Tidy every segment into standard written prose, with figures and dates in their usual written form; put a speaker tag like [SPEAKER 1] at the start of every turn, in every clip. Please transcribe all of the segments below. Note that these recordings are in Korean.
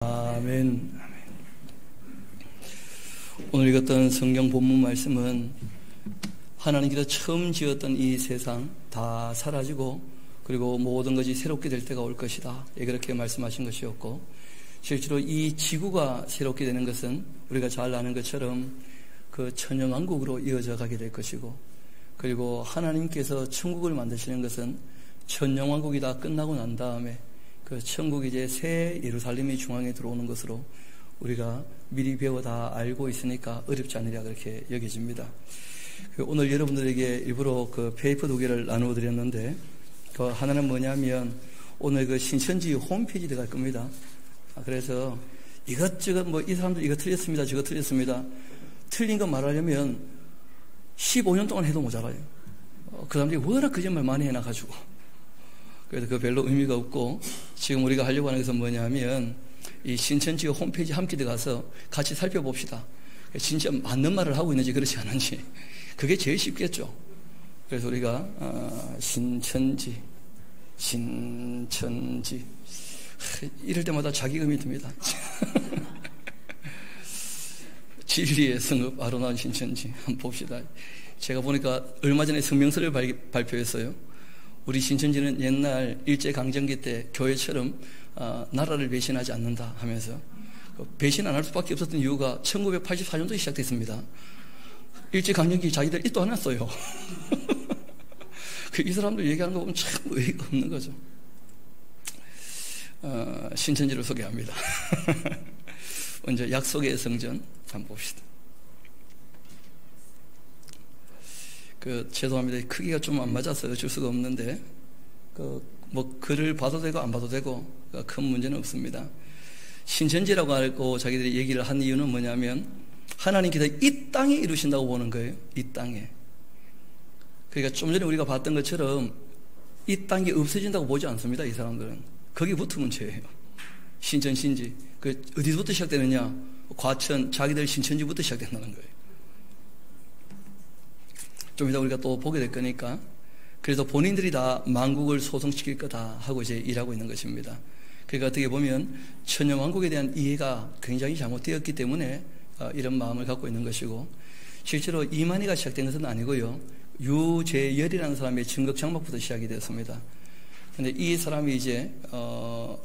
[SPEAKER 1] 아멘. 오늘 읽었던 성경 본문 말씀은 하나님께서 처음 지었던 이 세상 다 사라지고 그리고 모든 것이 새롭게 될 때가 올 것이다, 그렇게 말씀하신 것이었고, 실제로 이 지구가 새롭게 되는 것은 우리가 잘 아는 것처럼 그 천년왕국으로 이어져 가게 될 것이고, 그리고 하나님께서 천국을 만드시는 것은 천년왕국이 다 끝나고 난 다음에 그 천국이 이제 새 예루살렘이 중앙에 들어오는 것으로 우리가 미리 배워 다 알고 있으니까 어렵지 않으리라 그렇게 여겨집니다. 오늘 여러분들에게 일부러 그 페이퍼 2개를 나누어 드렸는데, 그 하나는 뭐냐면 오늘 그 신천지 홈페이지 들어갈 겁니다. 그래서 이것저것 이 사람들 이거 틀렸습니다, 저거 틀렸습니다. 틀린 거 말하려면 15년 동안 해도 모자라요. 그 사람들이 워낙 거짓말 많이 해놔가지고. 그래서 그 별로 의미가 없고, 지금 우리가 하려고 하는 것은 뭐냐면 이 신천지 홈페이지 함께 들어가서 같이 살펴봅시다. 진짜 맞는 말을 하고 있는지 그렇지 않은지. 그게 제일 쉽겠죠. 그래서 우리가 신천지 이럴 때마다 자기감이 듭니다. 진리의 성읍 아름다운 신천지 한번 봅시다. 제가 보니까 얼마 전에 성명서를 발표했어요. 우리 신천지는 옛날 일제강점기 때 교회처럼 나라를 배신하지 않는다 하면서, 배신 안 할 수밖에 없었던 이유가 1984년도에 시작됐습니다. 일제강점기 자기들 입도 안 했어요. 이 사람들 얘기하는 거 보면 참 의의가 없는 거죠. 신천지를 소개합니다. 먼저 약속의 성전 한번 봅시다. 죄송합니다. 크기가 좀 안 맞아서 어쩔 수가 없는데, 글을 봐도 되고 안 봐도 되고, 큰 문제는 없습니다. 신천지라고 하고 자기들이 얘기를 한 이유는 뭐냐면, 하나님께서 이 땅에 이루신다고 보는 거예요. 이 땅에. 그러니까 좀 전에 우리가 봤던 것처럼 이 땅이 없어진다고 보지 않습니다. 이 사람들은. 거기부터 문제예요. 신천, 신지. 어디서부터 시작되느냐? 과천, 자기들 신천지부터 시작된다는 거예요. 좀 이따 우리가 또 보게 될 거니까. 그래서 본인들이 다 만국을 소송시킬 거다 하고 이제 일하고 있는 것입니다. 그러니까 어떻게 보면 천년왕국에 대한 이해가 굉장히 잘못되었기 때문에 이런 마음을 갖고 있는 것이고, 실제로 이만희가 시작된 것은 아니고요. 유재열이라는 사람의 증거장막부터 시작이 되었습니다. 그런데 이 사람이 이제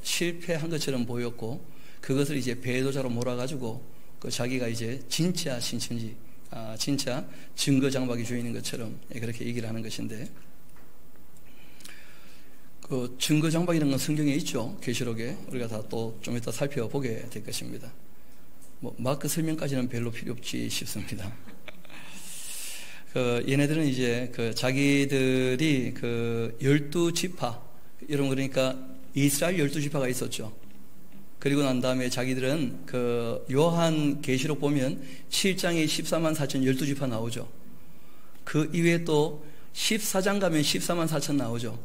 [SPEAKER 1] 실패한 것처럼 보였고, 그것을 이제 배도자로 몰아가지고 자기가 이제 진짜 신천지, 진짜 증거장막이 주인인 것처럼 그렇게 얘기를 하는 것인데, 증거장막이라는 건 성경에 있죠. 계시록에. 우리가 다 또 좀 이따 살펴보게 될 것입니다. 마크 설명까지는 별로 필요 없지 싶습니다. 얘네들은 이제 자기들이 12지파, 여러분, 그러니까 이스라엘 12지파가 있었죠. 그리고 난 다음에 자기들은 요한 계시록 보면 7장에 14만 4천 12지파 나오죠. 그 이외에 또 14장 가면 14만 4천 나오죠.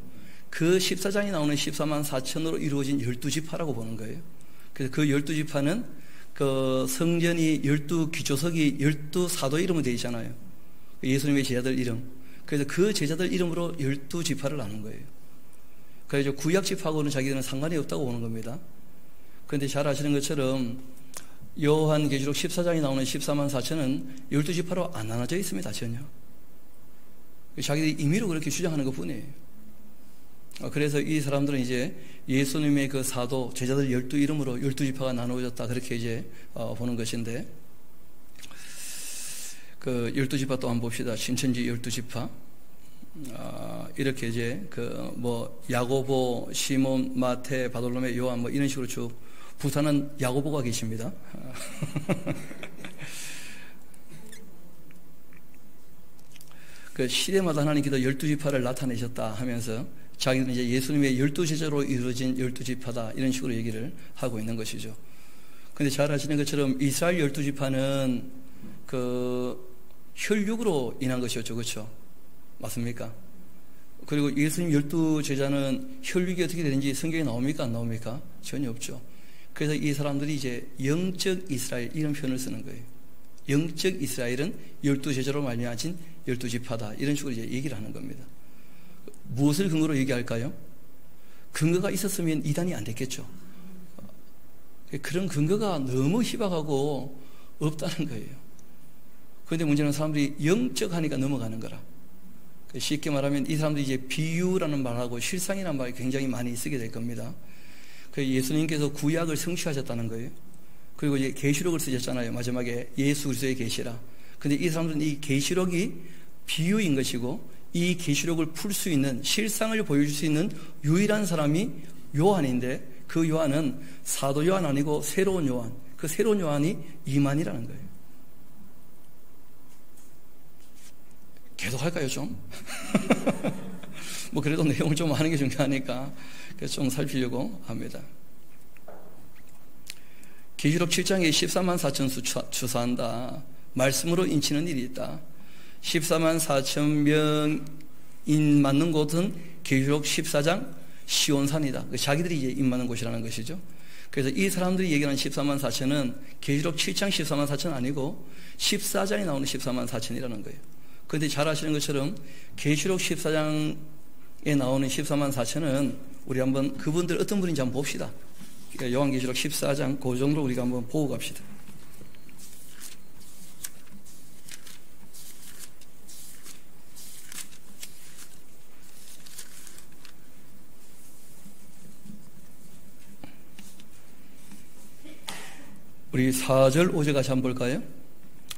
[SPEAKER 1] 그 14장이 나오는 14만 4천으로 이루어진 12지파라고 보는 거예요. 그래서 그 12지파는 성전이 12기초석이 12사도 이름으로 되어 있잖아요. 예수님의 제자들 이름. 그래서 그 제자들 이름으로 12지파를 나눈 거예요. 그래서 구약지파하고는 자기들은 상관이 없다고 보는 겁니다. 그런데 잘 아시는 것처럼 요한계시록 14장이 나오는 14만 4천은 12지파로 안 나눠져 있습니다. 전혀. 자기들이 임의로 그렇게 주장하는 것 뿐이에요. 그래서 이 사람들은 이제 예수님의 그 사도, 제자들 12 이름으로 12지파가 나누어졌다, 그렇게 이제 보는 것인데, 12지파 또 한번 봅시다. 신천지 12지파. 이렇게 이제 야고보, 시몬, 마태, 바돌로메, 요한 이런 식으로 쭉. 부산은 야고보가 계십니다. 시대마다 하나님께서 12지파를 나타내셨다 하면서 자기는 이제 예수님의 12제자로 이루어진 12지파다, 이런 식으로 얘기를 하고 있는 것이죠. 근데 잘 아시는 것처럼 이스라엘 12지파는 혈육으로 인한 것이었죠. 그렇죠? 맞습니까? 그리고 예수님 12제자는 혈육이 어떻게 되는지 성경에 나옵니까? 안 나옵니까? 전혀 없죠. 그래서 이 사람들이 이제 영적 이스라엘, 이런 표현을 쓰는 거예요. 영적 이스라엘은 12제자로 말미암아진 12지파다, 이런 식으로 이제 얘기를 하는 겁니다. 무엇을 근거로 얘기할까요? 근거가 있었으면 이단이 안 됐겠죠. 그런 근거가 너무 희박하고 없다는 거예요. 그런데 문제는 사람들이 영적하니까 넘어가는 거라. 쉽게 말하면 이 사람들이 이제 비유라는 말하고 실상이라는 말이 굉장히 많이 쓰게 될 겁니다. 예수님께서 구약을 성취하셨다는 거예요. 그리고 이제 계시록을 쓰셨잖아요. 마지막에 예수 그리스도의 계시라. 근데 이 사람들은 이 계시록이 비유인 것이고 이 계시록을 풀 수 있는 실상을 보여줄 수 있는 유일한 사람이 요한인데 그 요한은 사도 요한 아니고 새로운 요한. 그 새로운 요한이 이만이라는 거예요. 계속 할까요, 좀? 뭐 그래도 내용을 좀 하는 게 중요하니까 그래서 좀 살피려고 합니다. 계시록 7장에 14만 4천 수 추사한다. 말씀으로 인치는 일이 있다. 14만 4천 명인 맞는 곳은 계시록 14장 시온산이다. 자기들이 이제 입 맞는 곳이라는 것이죠. 그래서 이 사람들이 얘기하는 14만 4천은 계시록 7장 14만 4천 아니고 14장에 나오는 14만 4천이라는 거예요. 그런데 잘 아시는 것처럼 계시록 14장에 나오는 14만 4천은 우리 한번 그분들 어떤 분인지 한번 봅시다. 요한계시록 14장 그 정도 우리가 한번 보고 갑시다. 우리 4절 5절 같이 한번 볼까요?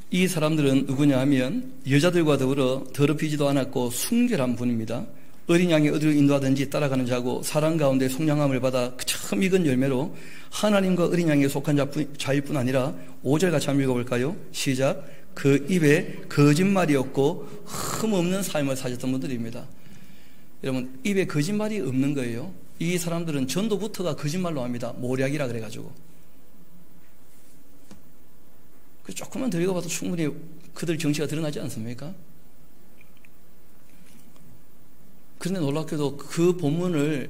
[SPEAKER 1] 이 사람들은 누구냐 하면 여자들과 더불어 더럽히지도 않았고 순결한 분입니다. 어린 양이 어디로 인도하든지 따라가는 자고 사람 가운데 속량함을 받아 참 익은 열매로 하나님과 어린 양에 속한 자일 뿐 아니라 5절 같이 한번 읽어볼까요? 시작. 그 입에 거짓말이 없고 흠없는 삶을 사셨던 분들입니다. 여러분, 입에 거짓말이 없는 거예요. 이 사람들은 전도부터가 거짓말로 합니다. 모략이라 그래가지고. 조금만 더 읽어봐도 충분히 그들 정체가 드러나지 않습니까? 그런데 놀랍게도 그 본문을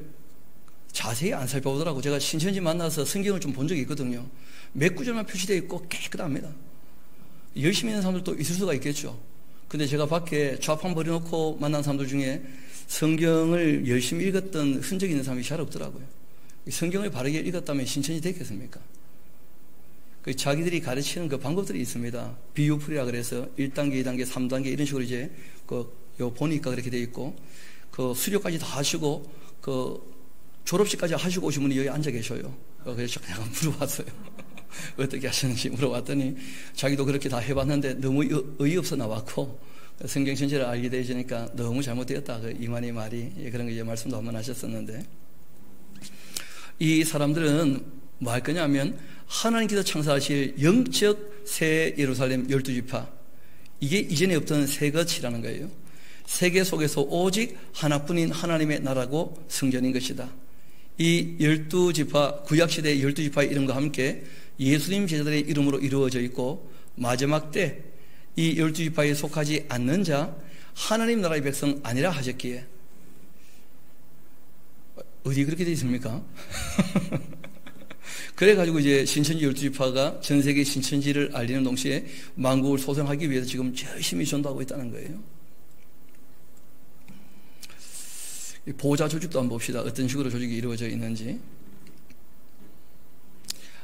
[SPEAKER 1] 자세히 안 살펴보더라고. 제가 신천지 만나서 성경을 좀 본 적이 있거든요. 몇 구절만 표시되어 있고 깨끗합니다. 열심히 있는 사람들도 있을 수가 있겠죠. 근데 제가 밖에 좌판 버려놓고 만난 사람들 중에 성경을 열심히 읽었던 흔적이 있는 사람이 잘 없더라고요. 성경을 바르게 읽었다면 신천지 됐겠습니까? 자기들이 가르치는 그 방법들이 있습니다. 비유풀이라 그래서 1단계, 2단계, 3단계 이런 식으로 이제 보니까 그렇게 되어 있고 수료까지 다 하시고 졸업식까지 하시고 오신 분이 여기 앉아 계셔요. 그래서 제가 물어봤어요. 어떻게 하셨는지 물어봤더니 자기도 그렇게 다 해봤는데 너무 어이없어 나왔고 성경 전체를 알게 되시니까 너무 잘못되었다. 이만희 말이 그런 거 이제 말씀도 한번 하셨었는데 이 사람들은 뭐 할 거냐면 하나님께서 창사하실 영적 새 예루살렘 12지파 이게 이전에 없던 새 것이라는 거예요. 세계 속에서 오직 하나뿐인 하나님의 나라고 성전인 것이다. 이 12지파 구약시대의 12지파의 이름과 함께 예수님 제자들의 이름으로 이루어져 있고 마지막 때 이 12지파에 속하지 않는 자 하나님 나라의 백성 아니라 하셨기에 어디 그렇게 되어 있습니까? 그래가지고 이제 신천지 12지파가 전 세계 신천지를 알리는 동시에 만국을 소생하기 위해서 지금 열심히 전도하고 있다는 거예요. 보호자 조직도 한번 봅시다. 어떤 식으로 조직이 이루어져 있는지.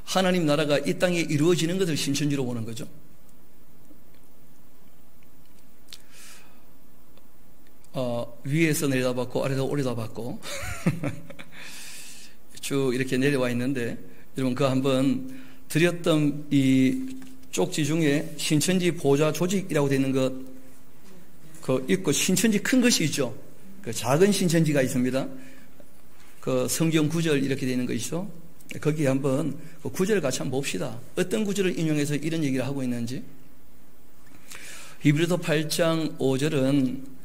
[SPEAKER 1] 하나님 나라가 이 땅에 이루어지는 것을 신천지로 보는 거죠. 위에서 내려다봤고 아래서 올려다봤고 쭉 이렇게 내려와 있는데 여러분 그 한번 드렸던 이 쪽지 중에 신천지 보호자 조직이라고 되어 있는 그 있고 신천지 큰 것이 있죠. 그 작은 신천지가 있습니다. 그 성경 구절 이렇게 되어 있는 거 있죠. 거기에 한번 그 구절을 같이 한번 봅시다. 어떤 구절을 인용해서 이런 얘기를 하고 있는지. 히브리서 8장 5절은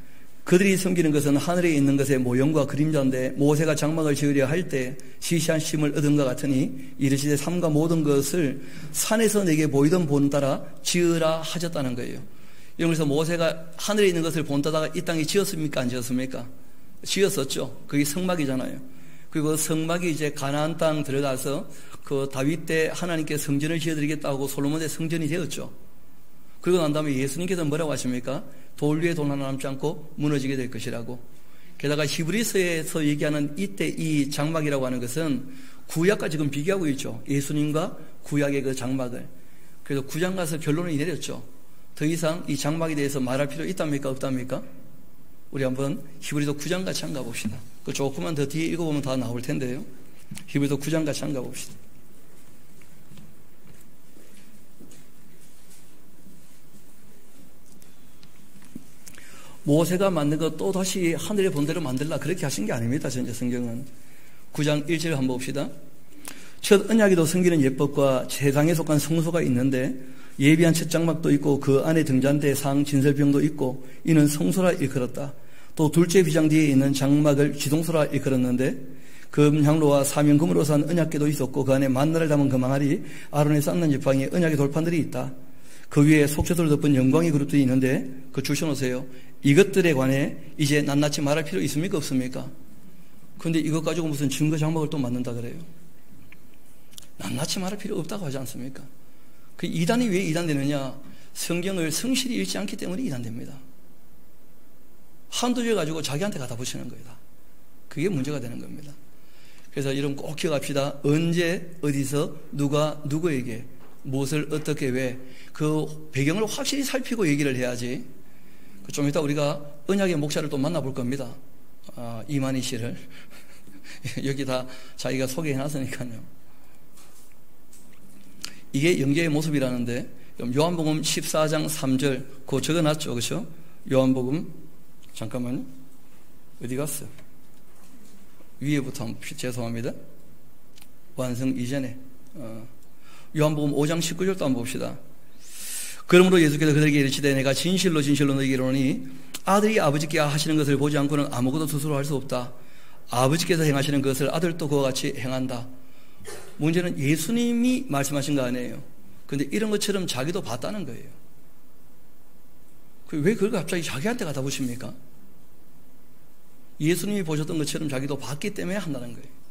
[SPEAKER 1] 그들이 섬기는 것은 하늘에 있는 것의 모형과 그림자인데 모세가 장막을 지으려 할 때 시시한 심을 얻은 것 같으니 이르시되 삼가 모든 것을 산에서 내게 보이던 본 따라 지으라 하셨다는 거예요. 그래서 모세가 하늘에 있는 것을 본따다가 이 땅에 지었습니까? 안 지었습니까? 지었었죠. 그게 성막이잖아요. 그리고 성막이 이제 가나안 땅 들어가서 그 다윗 때 하나님께 성전을 지어드리겠다고 솔로몬의 성전이 되었죠. 그리고 난 다음에 예수님께서 뭐라고 하십니까? 돌 위에 돌 하나 남지 않고 무너지게 될 것이라고. 게다가 히브리서에서 얘기하는 이때 이 장막이라고 하는 것은 구약과 지금 비교하고 있죠. 예수님과 구약의 그 장막을. 그래서 9장 가서 결론을 내렸죠. 더 이상 이 장막에 대해서 말할 필요 있답니까? 없답니까? 우리 한번 히브리서 9장 같이 한번 가봅시다. 그 조금만 더 뒤에 읽어보면 다 나올 텐데요. 히브리서 9장 같이 한번 가봅시다. 모세가 만든 거 또 다시 하늘의 본대로 만들라 그렇게 하신 게 아닙니다. 전체 성경은. 9장 1절 한번 봅시다. 첫 언약에도 섬기는 예법과 세상에 속한 성소가 있는데 예비한 첫 장막도 있고 그 안에 등잔대 상 진설병도 있고 이는 성소라 일컬었다. 또 둘째 비장 뒤에 있는 장막을 지동소라 일컬었는데 금향로와 사면금으로 산 언약궤도 있었고 그 안에 만나를 담은 금항아리 아론의 쌓는 지팡이에 언약의 돌판들이 있다. 그 위에 속죄소를 덮은 영광의 그룹들이 있는데 그 주셔놓으세요. 이것들에 관해 이제 낱낱이 말할 필요 있습니까? 없습니까? 그런데 이것 가지고 무슨 증거 장막을 또 만든다 그래요? 낱낱이 말할 필요 없다고 하지 않습니까? 그 이단이 왜 이단되느냐? 성경을 성실히 읽지 않기 때문에 이단됩니다. 한두 줄 가지고 자기한테 갖다 붙이는 거다. 그게 문제가 되는 겁니다. 그래서 여러분 꼭 기억합시다. 언제 어디서 누가 누구에게 무엇을 어떻게 왜 그 배경을 확실히 살피고 얘기를 해야지. 좀 이따 우리가 언약의 목사를 또 만나볼 겁니다. 이만희 씨를 여기 다 자기가 소개해놨으니까요. 이게 영계의 모습이라는데 요한복음 14장 3절 그거 적어놨죠. 그렇죠? 요한복음 잠깐만요. 어디 갔어? 위에부터 한번 죄송합니다. 완성 이전에 요한복음 5장 19절도 한번 봅시다. 그러므로 예수께서 그들에게 이르시되 내가 진실로 진실로 너희에게 이르노니 아들이 아버지께 하시는 것을 보지 않고는 아무것도 스스로 할 수 없다. 아버지께서 행하시는 것을 아들도 그와 같이 행한다. 문제는 예수님이 말씀하신 거 아니에요. 그런데 이런 것처럼 자기도 봤다는 거예요. 왜 그걸 갑자기 자기한테 갖다 붙입니까? 예수님이 보셨던 것처럼 자기도 봤기 때문에 한다는 거예요.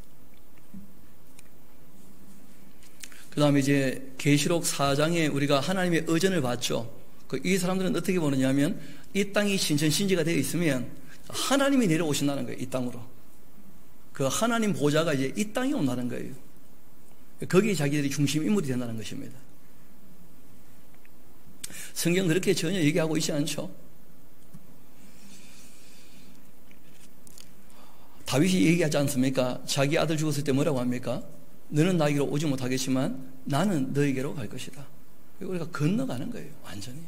[SPEAKER 1] 그 다음에 이제 계시록 4장에 우리가 하나님의 의전을 봤죠. 이 사람들은 어떻게 보느냐 하면 이 땅이 신천신지가 되어 있으면 하나님이 내려오신다는 거예요. 이 땅으로. 그 하나님 보좌가 이제 이 땅에 온다는 거예요. 거기에 자기들이 중심 인물이 된다는 것입니다. 성경 그렇게 전혀 얘기하고 있지 않죠. 다윗이 얘기하지 않습니까? 자기 아들 죽었을 때 뭐라고 합니까? 너는 나에게로 오지 못하겠지만 나는 너에게로 갈 것이다. 우리가 건너가는 거예요. 완전히.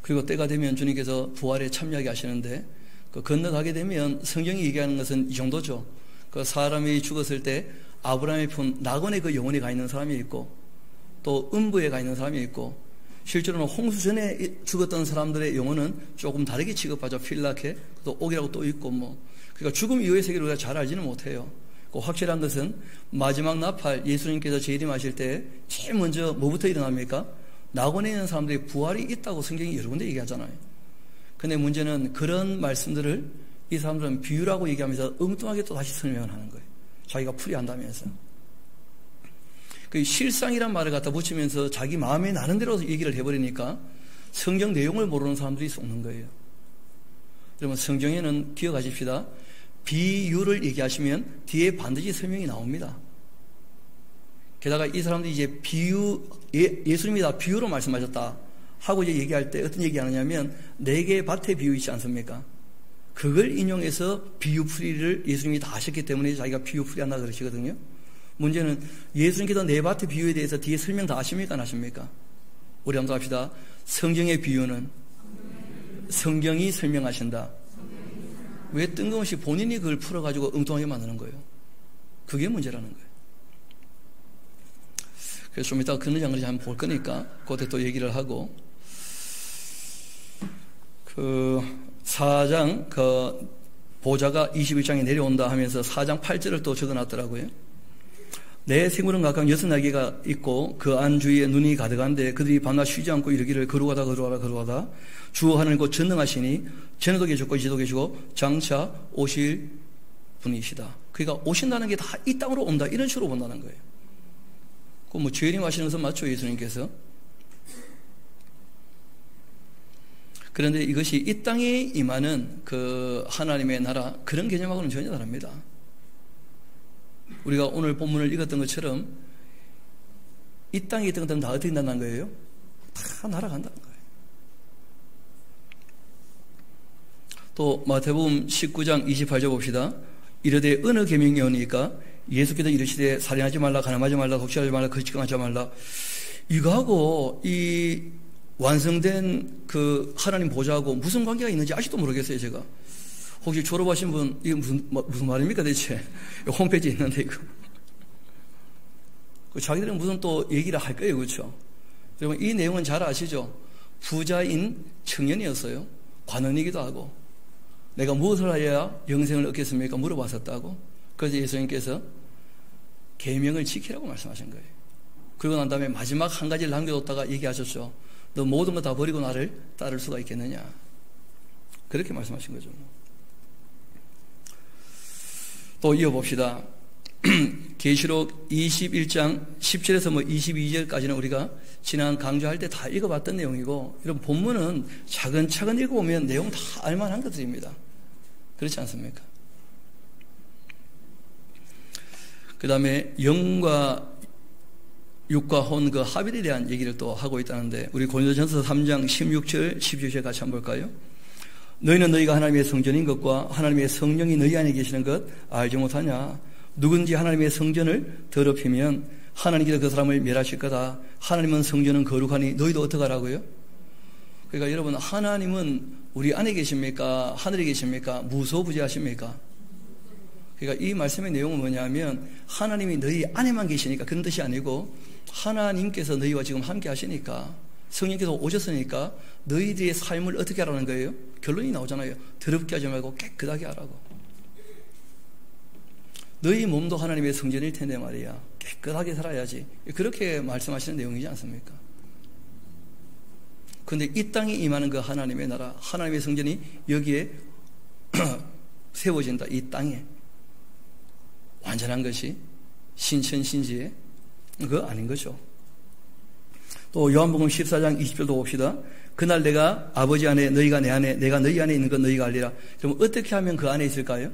[SPEAKER 1] 그리고 때가 되면 주님께서 부활에 참여하게 하시는데 그 건너가게 되면 성경이 얘기하는 것은 이 정도죠. 그 사람이 죽었을 때 아브라함의 품 낙원에 그 영혼이 가 있는 사람이 있고 또 음부에 가 있는 사람이 있고 실제로는 홍수 전에 죽었던 사람들의 영혼은 조금 다르게 취급하죠. 필라케 또 옥이라고 또 있고 뭐 그러니까 죽음 이후의 세계를 우리가 잘 알지는 못해요. 그 확실한 것은 마지막 나팔 예수님께서 재림하실 때 제일 먼저 뭐부터 일어납니까? 낙원에 있는 사람들이 부활이 있다고 성경이 여러 군데 얘기하잖아요. 근데 문제는 그런 말씀들을 이 사람들은 비유라고 얘기하면서 엉뚱하게 또 다시 설명을 하는 거예요. 자기가 풀이한다면서. 그 실상이란 말을 갖다 붙이면서 자기 마음에 나는 대로 얘기를 해버리니까 성경 내용을 모르는 사람들이 속는 거예요. 여러분 성경에는 기억하십시다. 비유를 얘기하시면 뒤에 반드시 설명이 나옵니다. 게다가 이 사람들이 이제 비유, 예수님이 다 비유로 말씀하셨다 하고 이제 얘기할 때 어떤 얘기 하느냐면 네 개의 밭의 비유 있지 않습니까? 그걸 인용해서 비유 풀이를 예수님이 다 하셨기 때문에 자기가 비유 풀이한다 그러시거든요. 문제는 예수님께서 네 밭의 비유에 대해서 뒤에 설명 다 하십니까? 안 하십니까? 우리 한번 합시다. 성경의 비유는 성경이 설명하신다. 왜 뜬금없이 본인이 그걸 풀어가지고 엉뚱하게 만드는 거예요? 그게 문제라는 거예요. 그래서 좀 이따가 그런지 안 그런지 한번 볼 거니까 그때 또 얘기를 하고 그 4장 그 보좌가 21장에 내려온다 하면서 4장 8절을 또 적어놨더라고요. 내 생물은 각각 6날개가 있고 그 안 주위에 눈이 가득한데 그들이 밤낮 쉬지 않고 이르기를 거룩하다 거룩하다 거룩하다 주 하나님 곧 전능하시니 전에도 계셨고 이제도 계시고 장차 오실 분이시다. 그러니까 오신다는 게 다 이 땅으로 온다 이런 식으로 본다는 거예요. 그 뭐 주님 하시는 것은 맞죠 예수님께서. 그런데 이것이 이 땅에 임하는 그 하나님의 나라 그런 개념하고는 전혀 다릅니다. 우리가 오늘 본문을 읽었던 것처럼 이 땅에 있던 것들은 다 어떻게 난다는 거예요? 다 날아간다는 거예요. 또 마태복음 19장 28절 봅시다. 이르되 어느 계명이 오니까 예수께서 이르시되 살인하지 말라, 간음하지 말라, 독실하지 말라, 거짓말하지 말라. 이거하고 이 완성된 그 하나님 보좌하고 무슨 관계가 있는지 아직도 모르겠어요, 제가. 혹시 졸업하신 분, 이게 무슨 말입니까, 대체? 홈페이지에 있는데, 이거. 자기들은 무슨 또 얘기를 할 거예요, 그렇죠? 여러분, 이 내용은 잘 아시죠? 부자인 청년이었어요. 관원이기도 하고. 내가 무엇을 하여야 영생을 얻겠습니까? 물어봤었다고. 그래서 예수님께서 계명을 지키라고 말씀하신 거예요. 그리고 난 다음에 마지막 한 가지를 남겨뒀다가 얘기하셨죠. 너 모든 거 다 버리고 나를 따를 수가 있겠느냐. 그렇게 말씀하신 거죠. 또 이어봅시다. 계시록 21장 17에서 22절까지는 우리가 지난 강좌할 때 다 읽어봤던 내용이고, 이런 본문은 차근차근 읽어보면 내용 다 알만한 것들입니다. 그렇지 않습니까? 그 다음에 영과 육과 혼 그 합일에 대한 얘기를 또 하고 있다는데, 우리 고린도전서 3장 16절 17절 같이 한번 볼까요? 너희는 너희가 하나님의 성전인 것과 하나님의 성령이 너희 안에 계시는 것 알지 못하냐? 누군지 하나님의 성전을 더럽히면 하나님께서 그 사람을 멸하실 거다. 하나님은 성전은 거룩하니 너희도 어떡하라고요? 그러니까 여러분, 하나님은 우리 안에 계십니까? 하늘에 계십니까? 무소부재하십니까? 그러니까 이 말씀의 내용은 뭐냐면, 하나님이 너희 안에만 계시니까 그런 뜻이 아니고, 하나님께서 너희와 지금 함께 하시니까, 성령께서 오셨으니까 너희들의 삶을 어떻게 하라는 거예요? 결론이 나오잖아요. 더럽게 하지 말고 깨끗하게 하라고. 너희 몸도 하나님의 성전일 텐데 말이야. 깨끗하게 살아야지. 그렇게 말씀하시는 내용이지 않습니까? 그런데 이 땅에 임하는 그 하나님의 나라, 하나님의 성전이 여기에 세워진다. 이 땅에 완전한 것이 신천신지에 그거 아닌 거죠. 또 요한복음 14장 20절도 봅시다. 그날 내가 아버지 안에, 너희가 내 안에, 내가 너희 안에 있는 건 너희가 알리라. 그럼 어떻게 하면 그 안에 있을까요?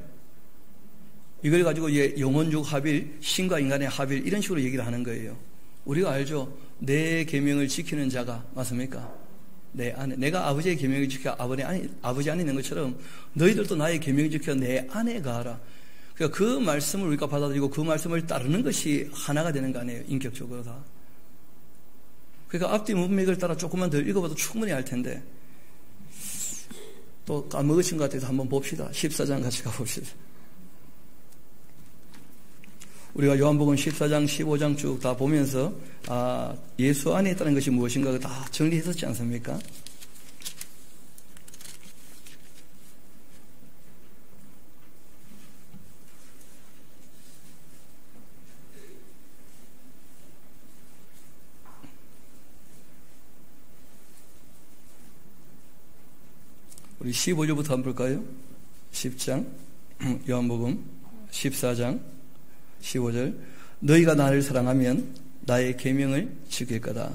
[SPEAKER 1] 이걸 가지고 이제 영혼육 합일, 신과 인간의 합일, 이런 식으로 얘기를 하는 거예요. 우리가 알죠? 내 계명을 지키는 자가, 맞습니까? 내 안에, 내가 아버지의 계명을 지켜 아버지 안에 있는 것처럼 너희들도 나의 계명을 지켜 내 안에 가라. 그러니까 그 말씀을 우리가 받아들이고 그 말씀을 따르는 것이 하나가 되는 거 아니에요, 인격적으로 다. 그러니까 앞뒤 문맥을 따라 조금만 더 읽어봐도 충분히 알 텐데, 또 까먹으신 것 같아서 한번 봅시다. 14장 같이 가봅시다. 우리가 요한복음 14장, 15장 쭉 다 보면서 예수 안에 있다는 것이 무엇인가 다 정리했었지 않습니까? 우리 15절부터 한번 볼까요? 10장, 요한복음 14장 15절. 너희가 나를 사랑하면 나의 계명을 지킬 거다.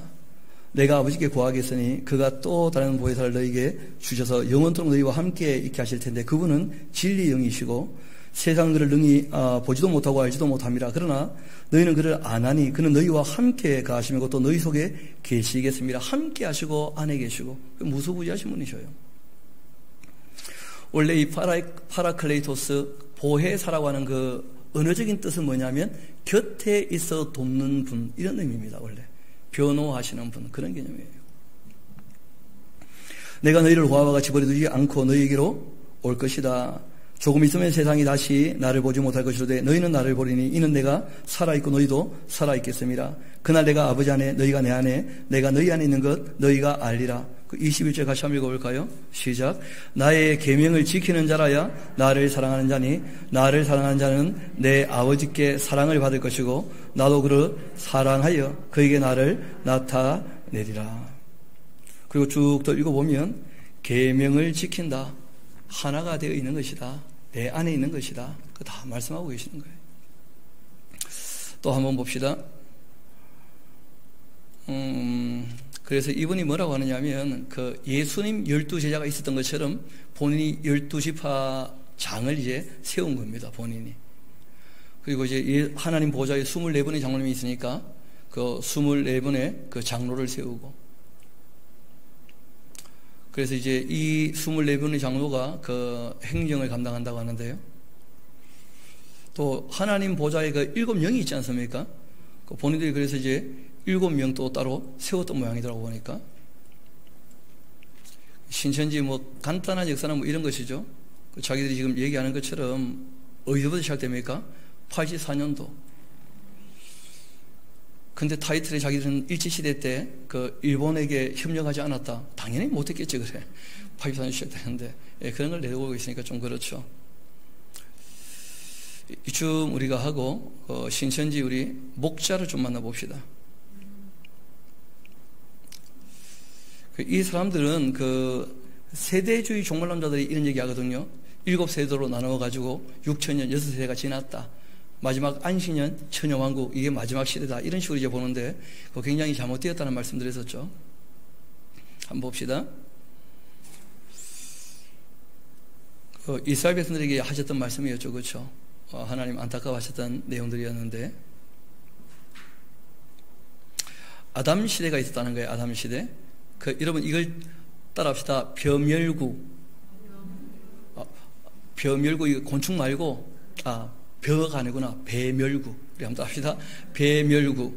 [SPEAKER 1] 내가 아버지께 구하겠으니 그가 또 다른 보혜사를 너희에게 주셔서 영원토록 너희와 함께 있게 하실 텐데, 그분은 진리의 영이시고 세상은 그를 능히 보지도 못하고 알지도 못함이라. 그러나 너희는 그를 아나니 그는 너희와 함께 가시며 또 너희 속에 계시겠습니다. 함께 하시고 안에 계시고 무소부지하신 분이셔요. 원래 이 파라클레이토스, 보혜사라고 하는 그 언어적인 뜻은 뭐냐면 곁에 있어 돕는 분, 이런 의미입니다. 원래 변호하시는 분, 그런 개념이에요. 내가 너희를 고아와 같이 버려두지 않고 너희에게로 올 것이다. 조금 있으면 세상이 다시 나를 보지 못할 것이로되 너희는 나를 보리니 이는 내가 살아있고 너희도 살아있겠습니다. 그날 내가 아버지 안에, 너희가 내 안에, 내가 너희 안에 있는 것 너희가 알리라. 21절 같이 한번 읽어볼까요? 시작. 나의 계명을 지키는 자라야 나를 사랑하는 자니 나를 사랑하는 자는 내 아버지께 사랑을 받을 것이고 나도 그를 사랑하여 그에게 나를 나타내리라. 그리고 쭉 더 읽어보면 계명을 지킨다. 하나가 되어 있는 것이다. 내 안에 있는 것이다. 그거 다 말씀하고 계시는 거예요. 또 한번 봅시다. 그래서 이분이 뭐라고 하느냐 하면, 그 예수님 12제자가 있었던 것처럼 본인이 12지파 장을 이제 세운 겁니다, 본인이. 그리고 이제 하나님 보좌에 24분의 장로님이 있으니까 그 24분의 그 장로를 세우고, 그래서 이제 이 24분의 장로가 그 행정을 감당한다고 하는데요. 또 하나님 보좌에 그 7명이 있지 않습니까? 그 본인들이 그래서 이제 7명 또 따로 세웠던 모양이더라고 보니까. 신천지 뭐 간단한 역사는 뭐 이런 것이죠. 자기들이 지금 얘기하는 것처럼 어디서부터 시작됩니까? 84년도. 근데 타이틀에 자기들은 일제시대 때 그 일본에게 협력하지 않았다. 당연히 못했겠지, 그래. 84년 시작되는데. 예, 그런 걸 내고 있으니까 좀 그렇죠. 이쯤 우리가 하고, 신천지 우리 목자를 좀 만나봅시다. 이 사람들은 그 세대주의 종말론자들이 이런 얘기 하거든요. 7세대로 나누어가지고 6천년 6세대가 지났다. 마지막 안식년 천여왕국, 이게 마지막 시대다. 이런 식으로 이제 보는데 굉장히 잘못되었다는 말씀드렸었죠. 한번 봅시다. 이스라엘 백성들에게 하셨던 말씀이었죠. 그렇죠? 하나님 안타까워하셨던 내용들이었는데, 아담 시대가 있었다는 거예요. 아담 시대. 여러분 이걸 따라합시다. 벼멸구. 벼멸구, 이거 곤충 말고, 벼가 아니구나. 배멸구. 우리 한번 합시다. 배멸구.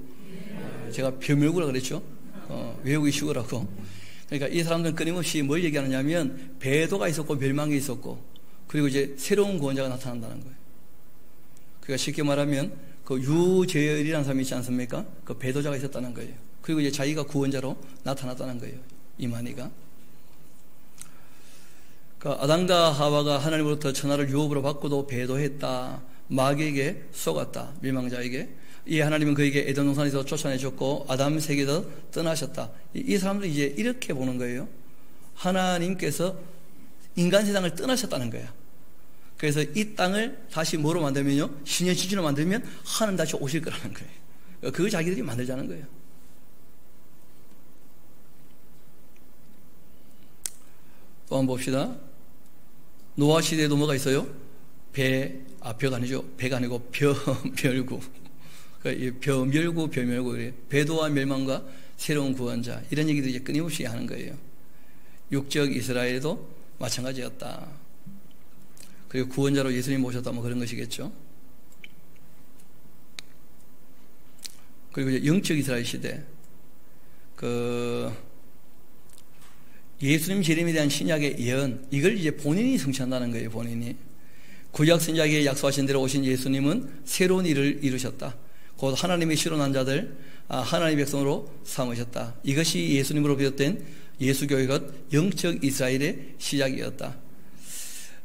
[SPEAKER 1] 제가 벼멸구라고 그랬죠. 외우기 쉬우라고. 그러니까 이 사람들은 끊임없이 뭘 얘기하느냐면, 배도가 있었고 멸망이 있었고, 그리고 이제 새로운 구원자가 나타난다는 거예요. 그러니까 쉽게 말하면 그 유재열이라는 사람이 있지 않습니까? 그 배도자가 있었다는 거예요. 그리고 이제 자기가 구원자로 나타났다는 거예요. 이만희가. 그 아담과 하와가 하나님으로부터 천하를 유업으로 받고도 배도했다. 마귀에게 속았다. 멸망자에게. 이 하나님은 그에게 에덴 동산에서 쫓아내셨고 아담 세계에서 떠나셨다. 이 사람들이 이제 이렇게 보는 거예요. 하나님께서 인간 세상을 떠나셨다는 거야. 그래서 이 땅을 다시 뭐로 만들면요? 신의 지진으로 만들면 하나님 다시 오실 거라는 거예요. 그걸 자기들이 만들자는 거예요. 또 한번 봅시다. 노아 시대에도 뭐가 있어요? 벼가 아니죠. 배가 아니고 벼멸구. 벼멸구, 벼멸구. 그래요. 배도와 멸망과 새로운 구원자. 이런 얘기도 이제 끊임없이 하는 거예요. 육적 이스라엘도 마찬가지였다. 그리고 구원자로 예수님 모셨다. 뭐 그런 것이겠죠. 그리고 이제 영적 이스라엘 시대. 예수님 재림에 대한 신약의 예언, 이걸 이제 본인이 성취한다는 거예요. 본인이. 구약 선지자에게 약속하신 대로 오신 예수님은 새로운 일을 이루셨다. 곧 하나님의 실현한 자들, 하나님의 백성으로 삼으셨다. 이것이 예수님으로 비롯된 예수교회가 영적 이스라엘의 시작이었다.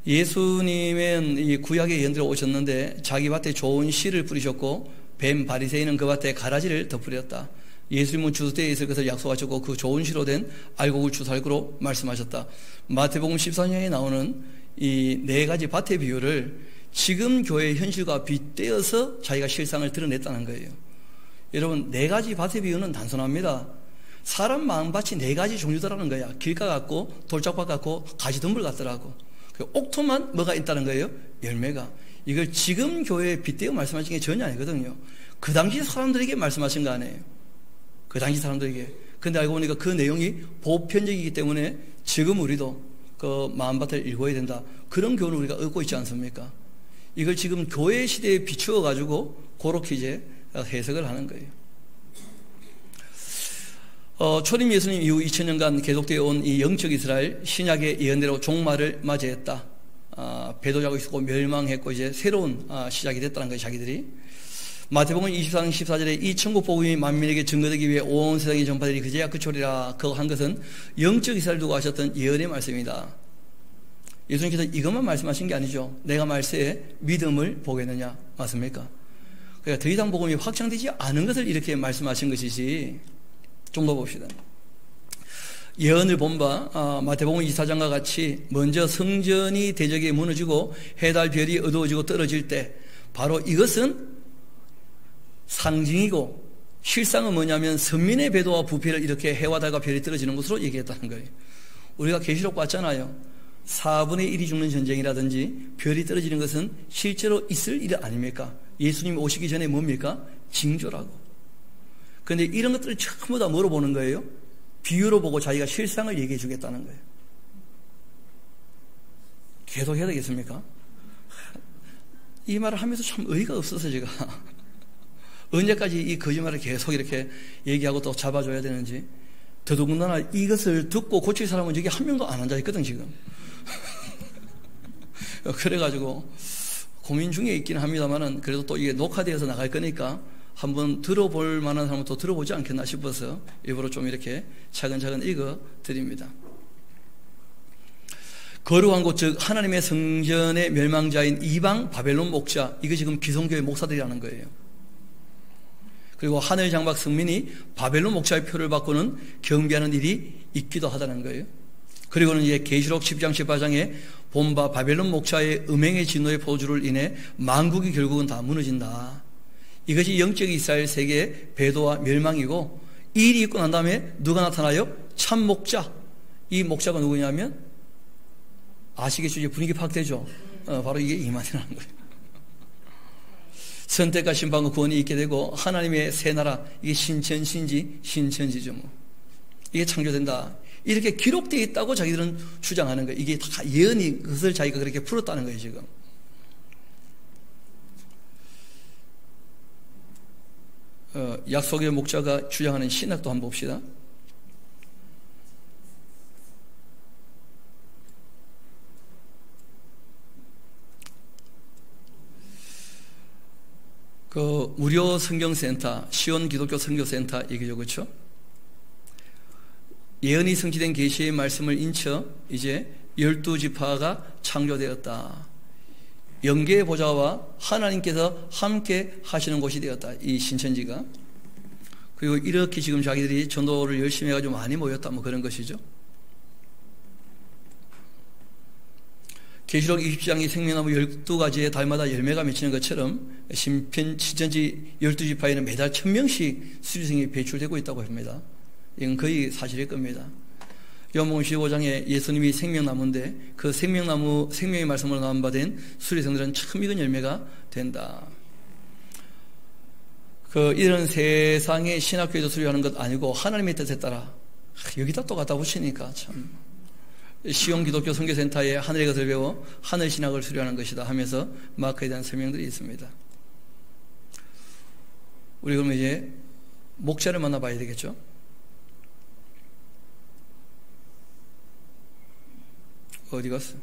[SPEAKER 1] 예수님은 이 구약의 예언대로 오셨는데 자기 밭에 좋은 씨를 뿌리셨고 뱀 바리새인은 그 밭에 가라지를 덧뿌렸다. 예수님은 주소대에 있을 것을 약속하셨고 그 좋은 씨로 된 알곡을 주살구로 말씀하셨다. 마태복음 14장에 나오는 이 네 가지 밭의 비유를 지금 교회의 현실과 빗대어서 자기가 실상을 드러냈다는 거예요. 여러분, 네 가지 밭의 비유는 단순합니다. 사람 마음밭이 네 가지 종류더라는 거야. 길가 같고 돌짝밭 같고 가지덤불 같더라고. 옥토만 뭐가 있다는 거예요? 열매가. 이걸 지금 교회에 빗대어 말씀하신 게 전혀 아니거든요. 그 당시 사람들에게 말씀하신 거 아니에요. 그 당시 사람들에게. 근데 알고 보니까 그 내용이 보편적이기 때문에 지금 우리도 그 마음밭을 읽어야 된다. 그런 교훈을 우리가 얻고 있지 않습니까? 이걸 지금 교회 시대에 비추어 가지고 그렇게 이제 해석을 하는 거예요. 초림 예수님 이후 2000년간 계속되어 온 이 영적 이스라엘, 신약의 예언대로 종말을 맞이했다. 배도자고 있었고 멸망했고 이제 새로운 시작이 됐다는 거예요. 자기들이. 마태복음 24장 14절에 이 천국 복음이 만민에게 증거되기 위해 온 세상에 전파되리 그제야 그초리라. 그거 한 것은 영적 이스라엘 두고 하셨던 예언의 말씀이다. 예수님께서 이것만 말씀하신 게 아니죠. 내가 말세에 믿음을 보겠느냐. 맞습니까? 그러니까 더 이상 복음이 확장되지 않은 것을 이렇게 말씀하신 것이지. 좀 더 봅시다. 예언을 본 바 마태복음 24장과 같이 먼저 성전이 대적에 무너지고 해달 별이 어두워지고 떨어질 때 바로 이것은 상징이고 실상은 뭐냐면 선민의 배도와 부패를 이렇게 해와 달과 별이 떨어지는 것으로 얘기했다는 거예요. 우리가 계시록 봤잖아요. 4분의 1이 죽는 전쟁이라든지 별이 떨어지는 것은 실제로 있을 일 아닙니까? 예수님이 오시기 전에 뭡니까? 징조라고. 그런데 이런 것들을 전부 다 뭐로 보는 거예요? 비유로 보고 자기가 실상을 얘기해 주겠다는 거예요. 계속 해야 되겠습니까? 이 말을 하면서 참 의의가 없어서 제가 언제까지 이 거짓말을 계속 이렇게 얘기하고 또 잡아줘야 되는지. 더더군다나 이것을 듣고 고칠 사람은 여기 한 명도 안 앉아있거든 지금. 그래가지고 고민 중에 있긴 합니다만은 그래도 또 이게 녹화되어서 나갈 거니까 한번 들어볼 만한 사람은 또 들어보지 않겠나 싶어서 일부러 좀 이렇게 차근차근 읽어 드립니다. 거룩한 곳, 즉 하나님의 성전의 멸망자인 이방 바벨론 목자, 이거 지금 기성교회 목사들이라는 거예요. 그리고 하늘 장막 성민이 바벨론 목자의 표를 받고는 경비하는 일이 있기도 하다는 거예요. 그리고는 이제 계시록 10장 18장에 본바 바벨론 목자의 음행의 진노의 포주를 인해 만국이 결국은 다 무너진다. 이것이 영적 이스라엘 세계의 배도와 멸망이고, 이 일이 있고 난 다음에 누가 나타나요? 참 목자. 이 목자가 누구냐면 아시겠죠? 이제 분위기 파악되죠? 바로 이게 이만이라는 거예요. 선택과 심판과 구원이 있게 되고 하나님의 새 나라, 이게 신천지죠. 뭐. 이게 창조된다. 이렇게 기록되어 있다고 자기들은 주장하는 거예요. 이게 다 예언이 그것을 자기가 그렇게 풀었다는 거예요, 지금. 약속의 목자가 주장하는 신학도 한번 봅시다. 그 무료 성경센터, 시온 기독교 선교센터 얘기죠, 그렇죠? 예언이 성취된 계시의 말씀을 인쳐 이제 12지파가 창조되었다. 영계의 보좌와 하나님께서 함께 하시는 곳이 되었다, 이 신천지가. 그리고 이렇게 지금 자기들이 전도를 열심히 해가지고 많이 모였다, 뭐 그런 것이죠. 계시록 20장이 생명나무 12가지의 달마다 열매가 맺히는 것처럼 신천지 12지파에는 매달 1000명씩 수리생이 배출되고 있다고 합니다. 이건 거의 사실일 겁니다. 요한복음 15장에 예수님이 생명나무인데 그 생명나무, 생명의 말씀으로 나온 바 된 수리생들은 참 익은 열매가 된다. 이런 세상의 신학교에서 수리하는 것 아니고 하나님의 뜻에 따라 여기다 또 갖다 붙이니까 참. 시온 기독교 선교센터에 하늘의 것을 배워 하늘 신학을 수료하는 것이다 하면서 마크에 대한 설명들이 있습니다. 우리 그러면 이제 목자를 만나봐야 되겠죠? 어디 갔어?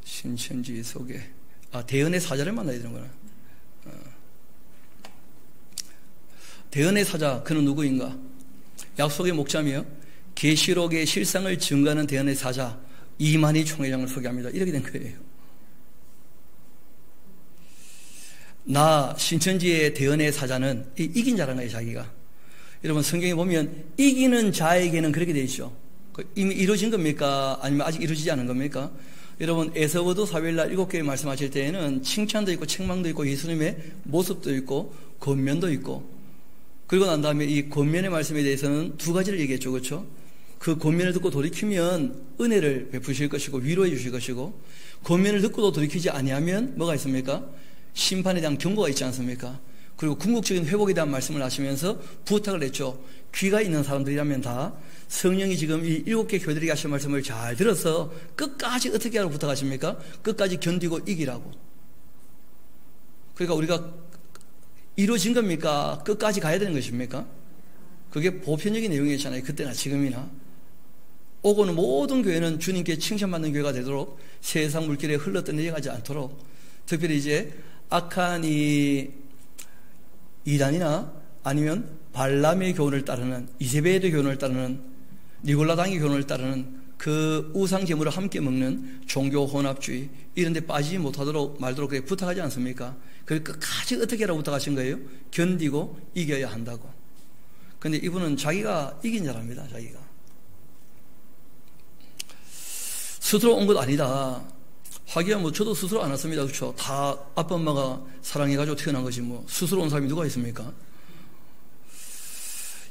[SPEAKER 1] 신천지 소개. 대언의 사자를 만나야 되는구나. 대언의 사자, 그는 누구인가? 약속의 목자며 계시록의 실상을 증거하는 대언의 사자 이만희 총회장을 소개합니다. 이렇게 된 거예요. 나 신천지의 대언의 사자는 이긴 자라는 거예요, 자기가. 여러분 성경에 보면 이기는 자에게는 그렇게 되어 있죠. 이미 이루어진 겁니까? 아니면 아직 이루어지지 않은 겁니까? 여러분 에서고도 사회일날 7교회 말씀하실 때에는 칭찬도 있고 책망도 있고 예수님의 모습도 있고 권면도 있고, 그리고 난 다음에 이 권면의 말씀에 대해서는 두 가지를 얘기했죠, 그렇죠? 그 권면을 듣고 돌이키면 은혜를 베푸실 것이고 위로해 주실 것이고, 권면을 듣고도 돌이키지 아니하면 뭐가 있습니까? 심판에 대한 경고가 있지 않습니까? 그리고 궁극적인 회복에 대한 말씀을 하시면서 부탁을 했죠. 귀가 있는 사람들이라면 다 성령이 지금 이 7개 교회들에게 하신 말씀을 잘 들어서 끝까지 어떻게 하라고 부탁하십니까? 끝까지 견디고 이기라고. 그러니까 우리가 이루어진 겁니까? 끝까지 가야 되는 것입니까? 그게 보편적인 내용이었잖아요. 그때나 지금이나. 오고는 모든 교회는 주님께 칭찬받는 교회가 되도록 세상 물길에 흘러 내려가지 않도록, 특별히 이제 악한 이단이나 아니면 발람의 교훈을 따르는, 이세벨의 교훈을 따르는, 니골라당의 교훈을 따르는 그 우상 제물을 함께 먹는 종교 혼합주의, 이런 데 빠지지 못하도록 말도록 그렇게 부탁하지 않습니까? 그걸 끝까지 어떻게 하라고 부탁하신 거예요? 견디고 이겨야 한다고. 근데 이분은 자기가 이긴 자랍니다, 자기가. 스스로 온 것 아니다. 하기야 뭐 저도 스스로 안 왔습니다. 그렇죠? 다 아빠 엄마가 사랑해가지고 태어난 것이 뭐 스스로 온 사람이 누가 있습니까?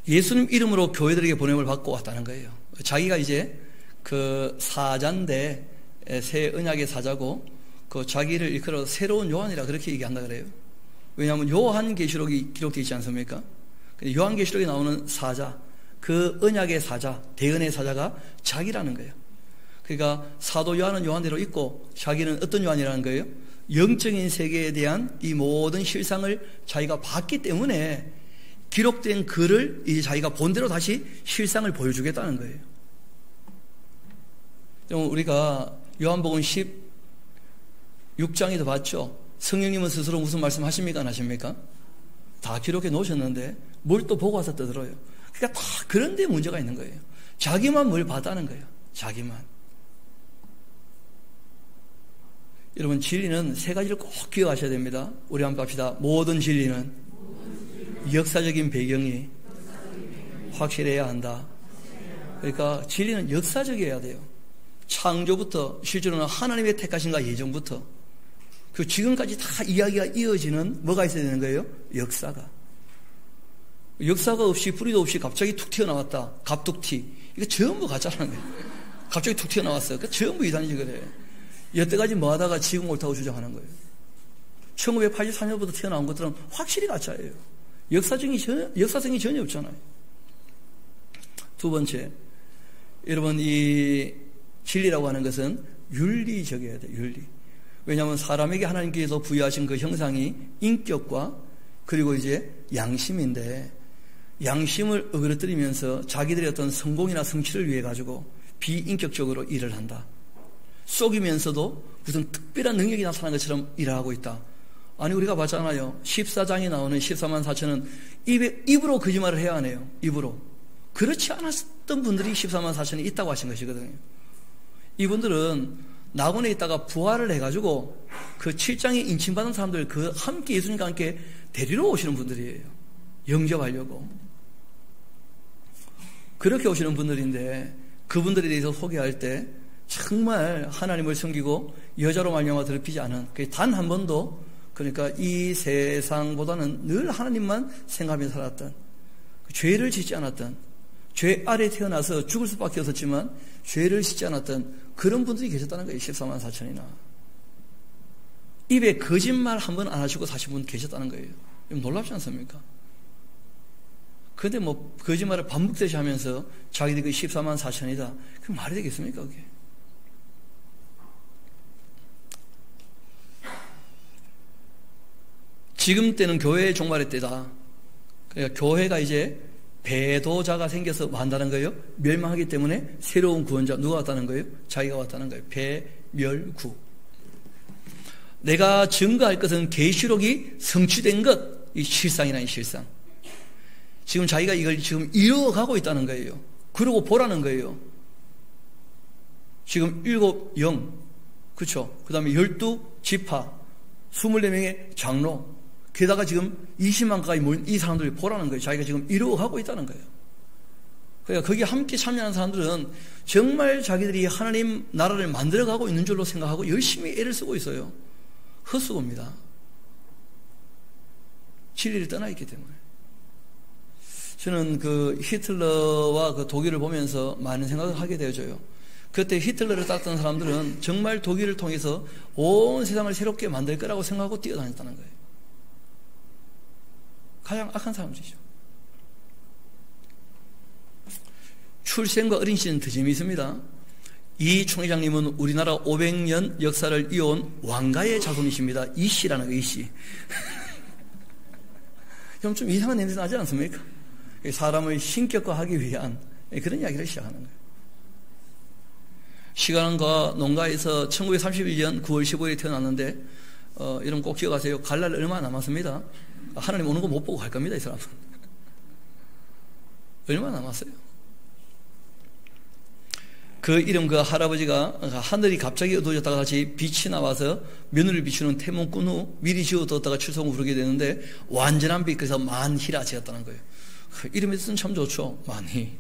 [SPEAKER 1] 예수님 이름으로 교회들에게 보냄을 받고 왔다는 거예요. 자기가 이제 그 사자인데 새 언약의 사자고 그 자기를 일컬어 새로운 요한이라 그렇게 얘기한다 그래요. 왜냐하면 요한계시록이 기록되어 있지 않습니까? 요한계시록에 나오는 사자, 그 언약의 사자, 대언의 사자가 자기라는 거예요. 그러니까 사도 요한은 요한대로 있고 자기는 어떤 요한이라는 거예요? 영적인 세계에 대한 이 모든 실상을 자기가 봤기 때문에 기록된 글을 이제 자기가 본대로 다시 실상을 보여주겠다는 거예요. 우리가 요한복음 16장에도 봤죠. 성령님은 스스로 무슨 말씀 하십니까? 안 하십니까? 다 기록해 놓으셨는데 뭘 또 보고 와서 떠들어요. 그러니까 다 그런 데 문제가 있는 거예요. 자기만 뭘 봤다는 거예요. 자기만. 여러분, 진리는 세 가지를 꼭 기억하셔야 됩니다. 우리 한번 갑시다. 모든 진리는 역사적인 배경이 확실해야 한다. 그러니까 진리는 역사적이어야 돼요. 창조부터, 실제로는 하나님의 택하신가 예정부터 그 지금까지 다 이야기가 이어지는 뭐가 있어야 되는 거예요? 역사가. 역사가 없이 뿌리도 없이 갑자기 툭 튀어나왔다. 갑툭튀. 이거 전부 가짜라는 거예요. 갑자기 툭 튀어나왔어요. 그러니까 전부 이단이지 그래. 여태까지 뭐 하다가 지금 옳다고 주장하는 거예요. 1984년부터 튀어나온 것들은 확실히 가짜예요. 역사성이 전혀 없잖아요. 두 번째, 여러분, 이 진리라고 하는 것은 윤리적이어야 돼요. 윤리. 왜냐하면 사람에게 하나님께서 부여하신 그 형상이 인격과 그리고 이제 양심인데, 양심을 어그러뜨리면서 자기들의 어떤 성공이나 성취를 위해 가지고 비인격적으로 일을 한다. 속이면서도 무슨 특별한 능력이 나타난 것처럼 일을 하고 있다. 아니, 우리가 봤잖아요. 14장에 나오는 14만 4천은 입으로 거짓말을 해야 하네요. 입으로. 그렇지 않았던 분들이 14만 4천이 있다고 하신 것이거든요. 이분들은 낙원에 있다가 부활을 해가지고 그 7장에 인침받은 사람들 그 함께 예수님과 함께 데리러 오시는 분들이에요. 영접하려고. 그렇게 오시는 분들인데 그분들에 대해서 소개할 때 정말 하나님을 섬기고 여자로 말미암아 더럽히지 않은 단 한 번도 그러니까 이 세상보다는 늘 하나님만 생각하며 살았던 죄를 짓지 않았던 죄 아래 태어나서 죽을 수밖에 없었지만 죄를 짓지 않았던 그런 분들이 계셨다는 거예요. 14만 4천이나. 입에 거짓말 한 번 안 하시고 사신 분 계셨다는 거예요. 놀랍지 않습니까? 그런데 뭐 거짓말을 반복되시 하면서 자기들이 그 14만 4천이다. 그게 말이 되겠습니까? 그게? 지금 때는 교회의 종말의 때다. 그러니까 교회가 이제 배도자가 생겨서 뭐 한다는 거예요? 멸망하기 때문에 새로운 구원자 누가 왔다는 거예요? 자기가 왔다는 거예요. 배멸구. 내가 증거할 것은 계시록이 성취된 것, 이 실상이나 이 실상. 지금 자기가 이걸 지금 이어가고 있다는 거예요. 그러고 보라는 거예요. 지금 7영, 그렇죠? 그 다음에 12지파, 24명의 장로, 게다가 지금 20만 가까이 모인 이 사람들이 보라는 거예요. 자기가 지금 이루어가고 있다는 거예요. 그러니까 거기에 함께 참여하는 사람들은 정말 자기들이 하나님 나라를 만들어가고 있는 줄로 생각하고 열심히 애를 쓰고 있어요. 헛수고입니다. 진리를 떠나 있기 때문에. 저는 그 히틀러와 그 독일을 보면서 많은 생각을 하게 되어져요. 그때 히틀러를 따랐던 사람들은 정말 독일을 통해서 온 세상을 새롭게 만들 거라고 생각하고 뛰어다녔다는 거예요. 가장 악한 사람들이죠. 출생과 어린 시는 더 재미있습니다. 이 총회장님은 우리나라 500년 역사를 이어온 왕가의 자손이십니다. 이씨라는 거, 이씨. 좀 이상한 냄새 나지 않습니까? 사람을 신격화하기 위한 그런 이야기를 시작하는 거예요. 시간과 농가에서 1931년 9월 15일에 태어났는데 여러분 꼭 기억하세요. 갈 날 얼마 남았습니다. 하나님 오는 거 못 보고 갈 겁니다. 이 사람은. 얼마 남았어요? 그 이름 그 할아버지가 하늘이 갑자기 어두워졌다가 다시 빛이 나와서 며느리를 비추는 태몽 꾼 후 미리 지어뒀다가 출성을 부르게 되는데 완전한 빛, 그래서 만희라 지었다는 거예요. 이름의 뜻은 참 좋죠. 만희.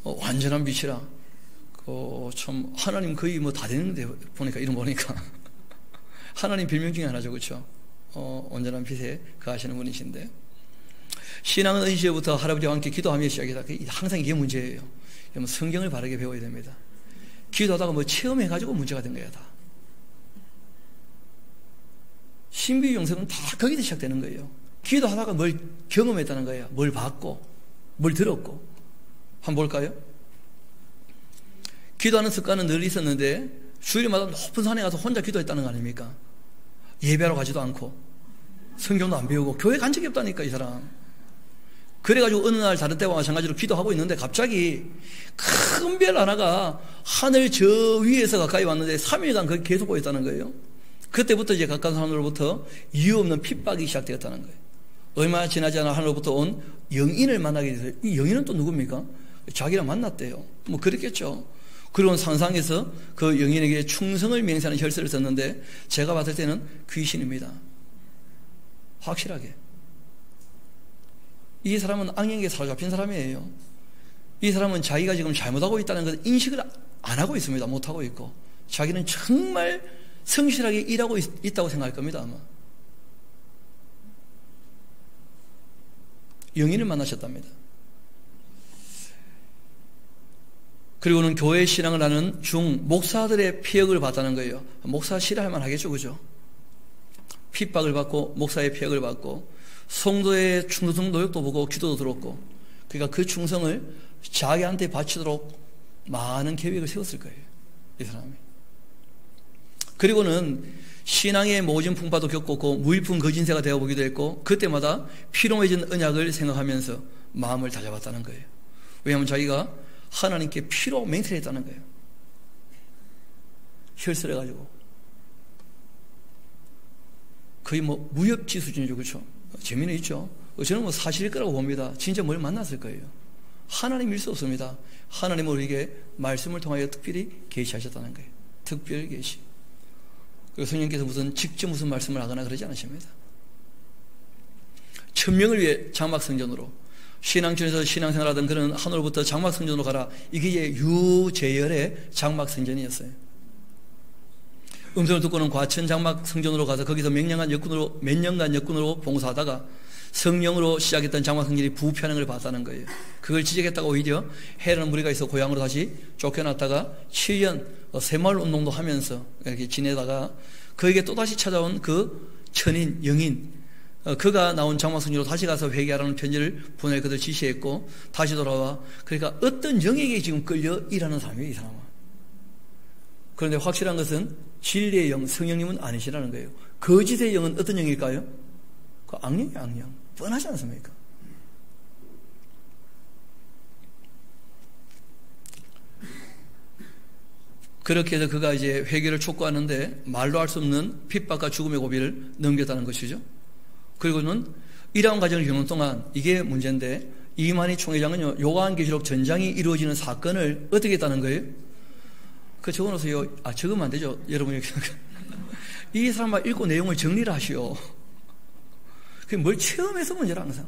[SPEAKER 1] 완전한 빛이라. 참 하나님 거의 뭐 다 되는데 보니까 이름 보니까 하나님 별명 중에 하나죠. 그렇죠? 온전한 빛에 거하시는 분이신데 신앙은 어린 시절부터 할아버지와 함께 기도하며 시작이다. 항상 이게 문제예요. 성경을 바르게 배워야 됩니다. 기도하다가 뭐 체험해가지고 문제가 된 거야, 다. 신비 영성은 다 거기서 시작되는 거예요. 기도하다가 뭘 경험했다는 거예요. 뭘 봤고, 뭘 들었고. 한번 볼까요? 기도하는 습관은 늘 있었는데 주일마다 높은 산에 가서 혼자 기도했다는 거 아닙니까? 예배하러 가지도 않고 성경도 안 배우고 교회 간 적이 없다니까, 이 사람. 그래가지고 어느 날 다른 때와 마찬가지로 기도하고 있는데 갑자기 큰 별 하나가 하늘 저 위에서 가까이 왔는데 3일간 거기 계속 보였다는 거예요. 그때부터 이제 가까운 사람으로부터 이유 없는 핍박이 시작되었다는 거예요. 얼마 지나지 않아 하늘로부터 온 영인을 만나게 돼서, 이 영인은 또 누굽니까? 자기랑 만났대요. 뭐 그랬겠죠. 그리고 상상에서 그 영인에게 충성을 맹세하는 혈서를 썼는데 제가 봤을 때는 귀신입니다. 확실하게. 이 사람은 악령에게 사로잡힌 사람이에요. 이 사람은 자기가 지금 잘못하고 있다는 것을 인식을 안 하고 있습니다. 못하고 있고. 자기는 정말 성실하게 일하고 있다고 생각할 겁니다, 아마. 영인을 만나셨답니다. 그리고는 교회 신앙을 하는 목사들의 피역을 받다는 거예요. 목사 싫어할 만하겠죠, 그죠? 핍박을 받고 목사의 피역을 받고 성도의 충성 노력도 보고 기도도 들었고, 그러니까 그 충성을 자기한테 바치도록 많은 계획을 세웠을 거예요, 이 사람이. 그리고는 신앙의 모진 풍파도 겪었고 무일푼 거진세가 되어보기도 했고, 그때마다 피로 맺은 언약을 생각하면서 마음을 다잡았다는 거예요. 왜냐하면 자기가 하나님께 피로 맹세를 했다는 거예요. 혈설해 가지고 거의 뭐 무협지 수준이죠, 그렇죠? 재미는 있죠. 저는 뭐 사실일 거라고 봅니다. 진짜 뭘 만났을 거예요. 하나님일 수 없습니다. 하나님은 우리에게 말씀을 통하여 특별히 계시하셨다는 거예요. 특별 계시. 그리고 성령께서 직접 무슨 말씀을 하거나 그러지 않으십니다. 1000명을 위해 장막성전으로, 신앙촌에서 신앙생활하던 그는 하늘로부터 장막성전으로 가라. 이게 이제 유재열의 장막성전이었어요. 음성을 듣고는 과천 장막성전으로 가서 거기서 몇 년간 역군으로 봉사하다가 성령으로 시작했던 장막성전이 부패하는 걸 봤다는 거예요. 그걸 지적했다가 오히려 해라는 무리가 있어 고향으로 다시 쫓겨났다가 7년 새마을 운동도 하면서 이렇게 지내다가 그에게 또다시 찾아온 그 천인, 영인, 그가 나온 장막성전으로 다시 가서 회개하라는 편지를 보낼 것을 지시했고 다시 돌아와. 그러니까 어떤 영에게 지금 끌려 일하는 사람이에요, 이 사람은. 그런데 확실한 것은 진리의 영, 성령님은 아니시라는 거예요. 거짓의 영은 어떤 영일까요? 그 악령이에요, 악령. 뻔하지 않습니까? 그렇게 해서 그가 이제 회개를 촉구하는데 말로 할 수 없는 핍박과 죽음의 고비를 넘겼다는 것이죠. 그리고는 이러한 과정을 겪는 동안 이게 문제인데, 이만희 총회장은요, 요한계시록 전장이 이루어지는 사건을 어떻게 했다는 거예요? 그 적어놓으세요. 적으면 안 되죠, 여러분이. 이 사람만 읽고 내용을 정리를 하시오. 그게 뭘 체험해서 문제라, 항상.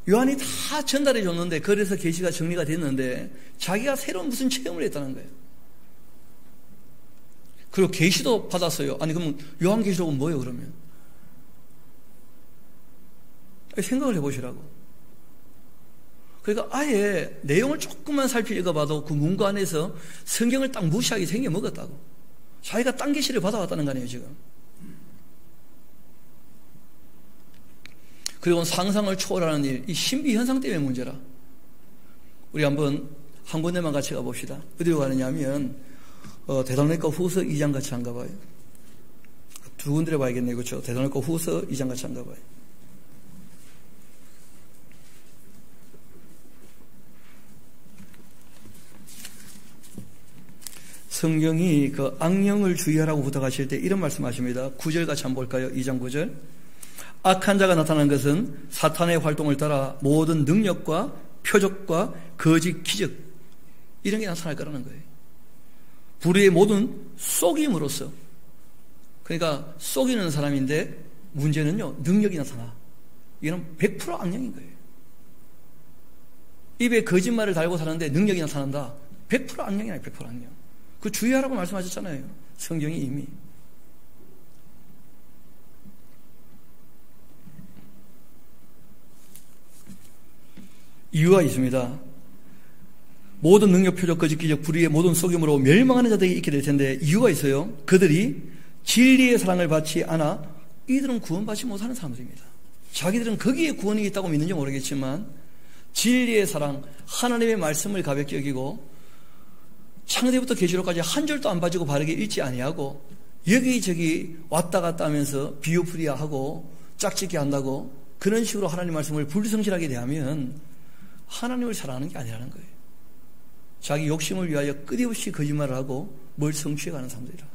[SPEAKER 1] 요한이 다 전달해 줬는데, 그래서 계시가 정리가 됐는데 자기가 새로운 무슨 체험을 했다는 거예요. 그리고 계시도 받았어요. 아니 그러면 요한계시록은 뭐예요, 그러면? 생각을 해보시라고. 그러니까 아예 내용을 조금만 살피 읽어봐도 그 문구 안에서 성경을 딱 무시하게 생겨먹었다고. 자기가 딴 계시를 받아왔다는 거 아니에요, 지금. 그리고 상상을 초월하는 일, 이 신비 현상 때문에 문제라. 우리 한번 한 군데만 같이 가봅시다. 어디로 가느냐 하면 데살로니가 후서 2장 같이 안 가봐요. 두 군데를 봐야겠네요, 그렇죠? 데살로니가 후서 2장 같이 안 가봐요. 성경이 그 악령을 주의하라고 부탁하실 때 이런 말씀하십니다. 9절 같이 한번 볼까요? 2장 9절. 악한 자가 나타나는 것은 사탄의 활동을 따라 모든 능력과 표적과 거짓 기적, 이런 게 나타날 거라는 거예요. 불의의 모든 속임으로써. 그러니까 속이는 사람인데 문제는요, 능력이 나타나. 이건 100% 악령인 거예요. 입에 거짓말을 달고 사는데 능력이 나타난다. 100% 악령이야, 100% 악령. 그 주의하라고 말씀하셨잖아요, 성경이 이미. 이유가 있습니다. 모든 능력, 표적, 거짓, 기적, 불의의 모든 속임으로 멸망하는 자들이 있게 될 텐데 이유가 있어요. 그들이 진리의 사랑을 받지 않아 이들은 구원받지 못하는 사람들입니다. 자기들은 거기에 구원이 있다고 믿는지 모르겠지만 진리의 사랑, 하나님의 말씀을 가볍게 여기고 창세부터 계시록까지 한 줄도 안 빠지고 바르게 읽지 아니하고 여기저기 왔다 갔다 하면서 비유풀이하고 짝짓기 한다고 그런 식으로 하나님 말씀을 불성실하게 대하면 하나님을 사랑하는 게 아니라는 거예요. 자기 욕심을 위하여 끊임없이 거짓말을 하고 뭘 성취해가는 사람들이라.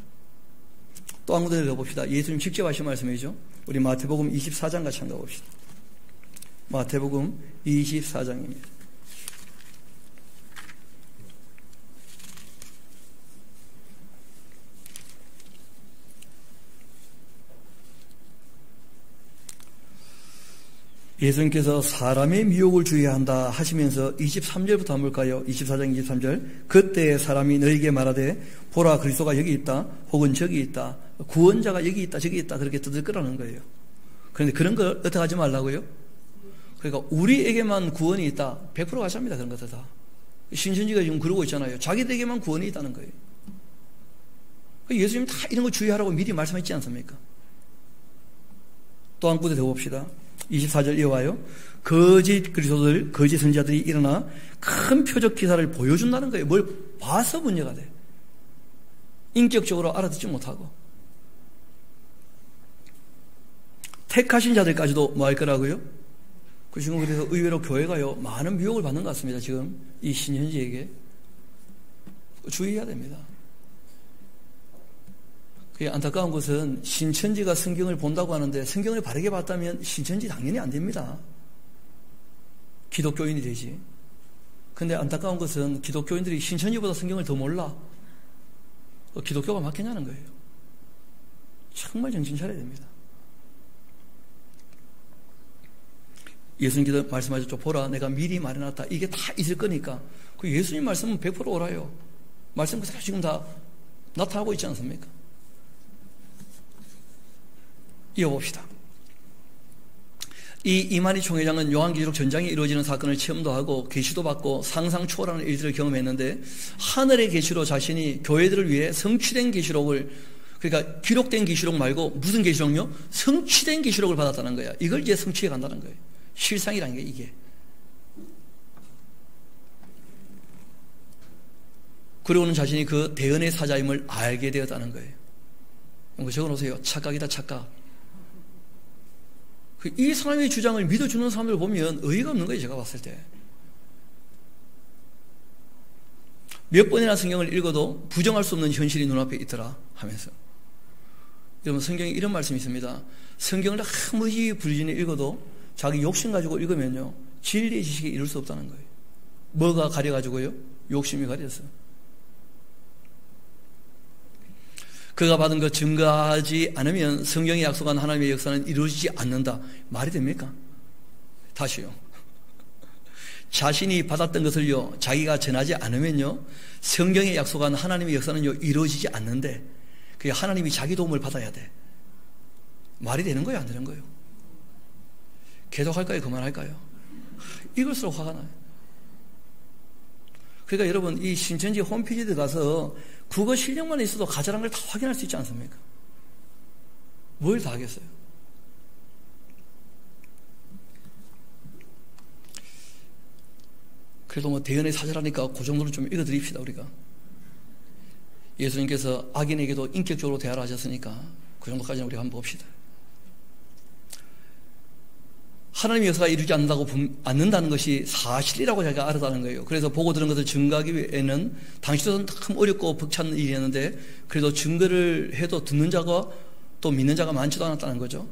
[SPEAKER 1] 또 한 군데 더 봅시다. 예수님 직접 하신 말씀이죠. 우리 마태복음 24장 같이 한번 봅시다. 마태복음 24장입니다. 예수님께서 사람의 미혹을 주의해야 한다 하시면서 23절부터 한번 볼까요? 24장 23절. 그때 사람이 너희에게 말하되 보라 그리스도가 여기 있다 혹은 저기 있다 구원자가 여기 있다 저기 있다 그렇게 떠들거라는 거예요. 그런데 그런 걸 어떻게 하지 말라고요? 그러니까 우리에게만 구원이 있다 100% 가짜입니다. 그런 것들 다. 신천지가 지금 그러고 있잖아요. 자기들에게만 구원이 있다는 거예요. 예수님 다 이런 거 주의하라고 미리 말씀했지 않습니까? 또 한 군데 더 봅시다. 24절 이어와요. 거짓 그리스도들, 거짓 선지자들이 일어나 큰 표적 기사를 보여준다는 거예요. 뭘 봐서 문제가 돼. 인격적으로 알아듣지 못하고. 택하신 자들까지도 뭐 할 거라고요? 그 지금 그래서 의외로 교회가요, 많은 미혹을 받는 것 같습니다. 지금 이 신현지에게. 주의해야 됩니다. 그게 안타까운 것은 신천지가 성경을 본다고 하는데 성경을 바르게 봤다면 신천지 당연히 안 됩니다. 기독교인이 되지. 근데 안타까운 것은 기독교인들이 신천지보다 성경을 더 몰라. 기독교가 맞겠냐는 거예요. 정말 정신 차려야 됩니다. 예수님께서 말씀하셨죠. 보라 내가 미리 마련했다. 이게 다 있을 거니까. 그 예수님 말씀은 100% 오라요. 말씀 그대로 지금 다 나타나고 있지 않습니까? 이어봅시다. 이 이만희 총회장은 요한계시록 전장에 이루어지는 사건을 체험도 하고 계시도 받고 상상 초월하는 일들을 경험했는데 하늘의 계시로 자신이 교회들을 위해 성취된 계시록을 그러니까 기록된 계시록 말고 무슨 계시록요? 성취된 계시록을 받았다는 거야. 이걸 이제 성취해 간다는 거예요. 실상이라는 게 이게. 그러고는 자신이 그 대언의 사자임을 알게 되었다는 거예요. 이거 적어놓으세요. 착각이다 착각. 이 사람의 주장을 믿어주는 사람들 보면 어이가 없는 거예요. 제가 봤을 때. 몇 번이나 성경을 읽어도 부정할 수 없는 현실이 눈앞에 있더라 하면서. 여러분 성경에 이런 말씀이 있습니다. 성경을 아무리 부지런히 읽어도 자기 욕심 가지고 읽으면요 진리의 지식에 이룰 수 없다는 거예요. 뭐가 가려가지고요? 욕심이 가려서. 그가 받은 것 증거하지 않으면 성경이 약속한 하나님의 역사는 이루어지지 않는다. 말이 됩니까? 다시요. 자신이 받았던 것을요 자기가 전하지 않으면요 성경에 약속한 하나님의 역사는요 이루어지지 않는데 그게 하나님이 자기 도움을 받아야 돼. 말이 되는 거예요 안 되는 거예요? 계속할까요 그만할까요? 이걸수록 화가 나요. 그러니까 여러분 이 신천지 홈페이지에 가서 국어 실력만 있어도 가짜란 걸 다 확인할 수 있지 않습니까? 뭘 다 하겠어요? 그래도 뭐 대언의 사자라니까 그 정도는 좀 읽어드립시다 우리가. 예수님께서 악인에게도 인격적으로 대하라 하셨으니까 그 정도까지는 우리가 한번 봅시다. 하나님의 역사가 이루지 않는다는 것이 사실이라고 자기가 알았다는 거예요. 그래서 보고 들은 것을 증거하기 위해는 당시도 참 어렵고 벅찬 일이었는데 그래도 증거를 해도 듣는 자가 또 믿는 자가 많지도 않았다는 거죠.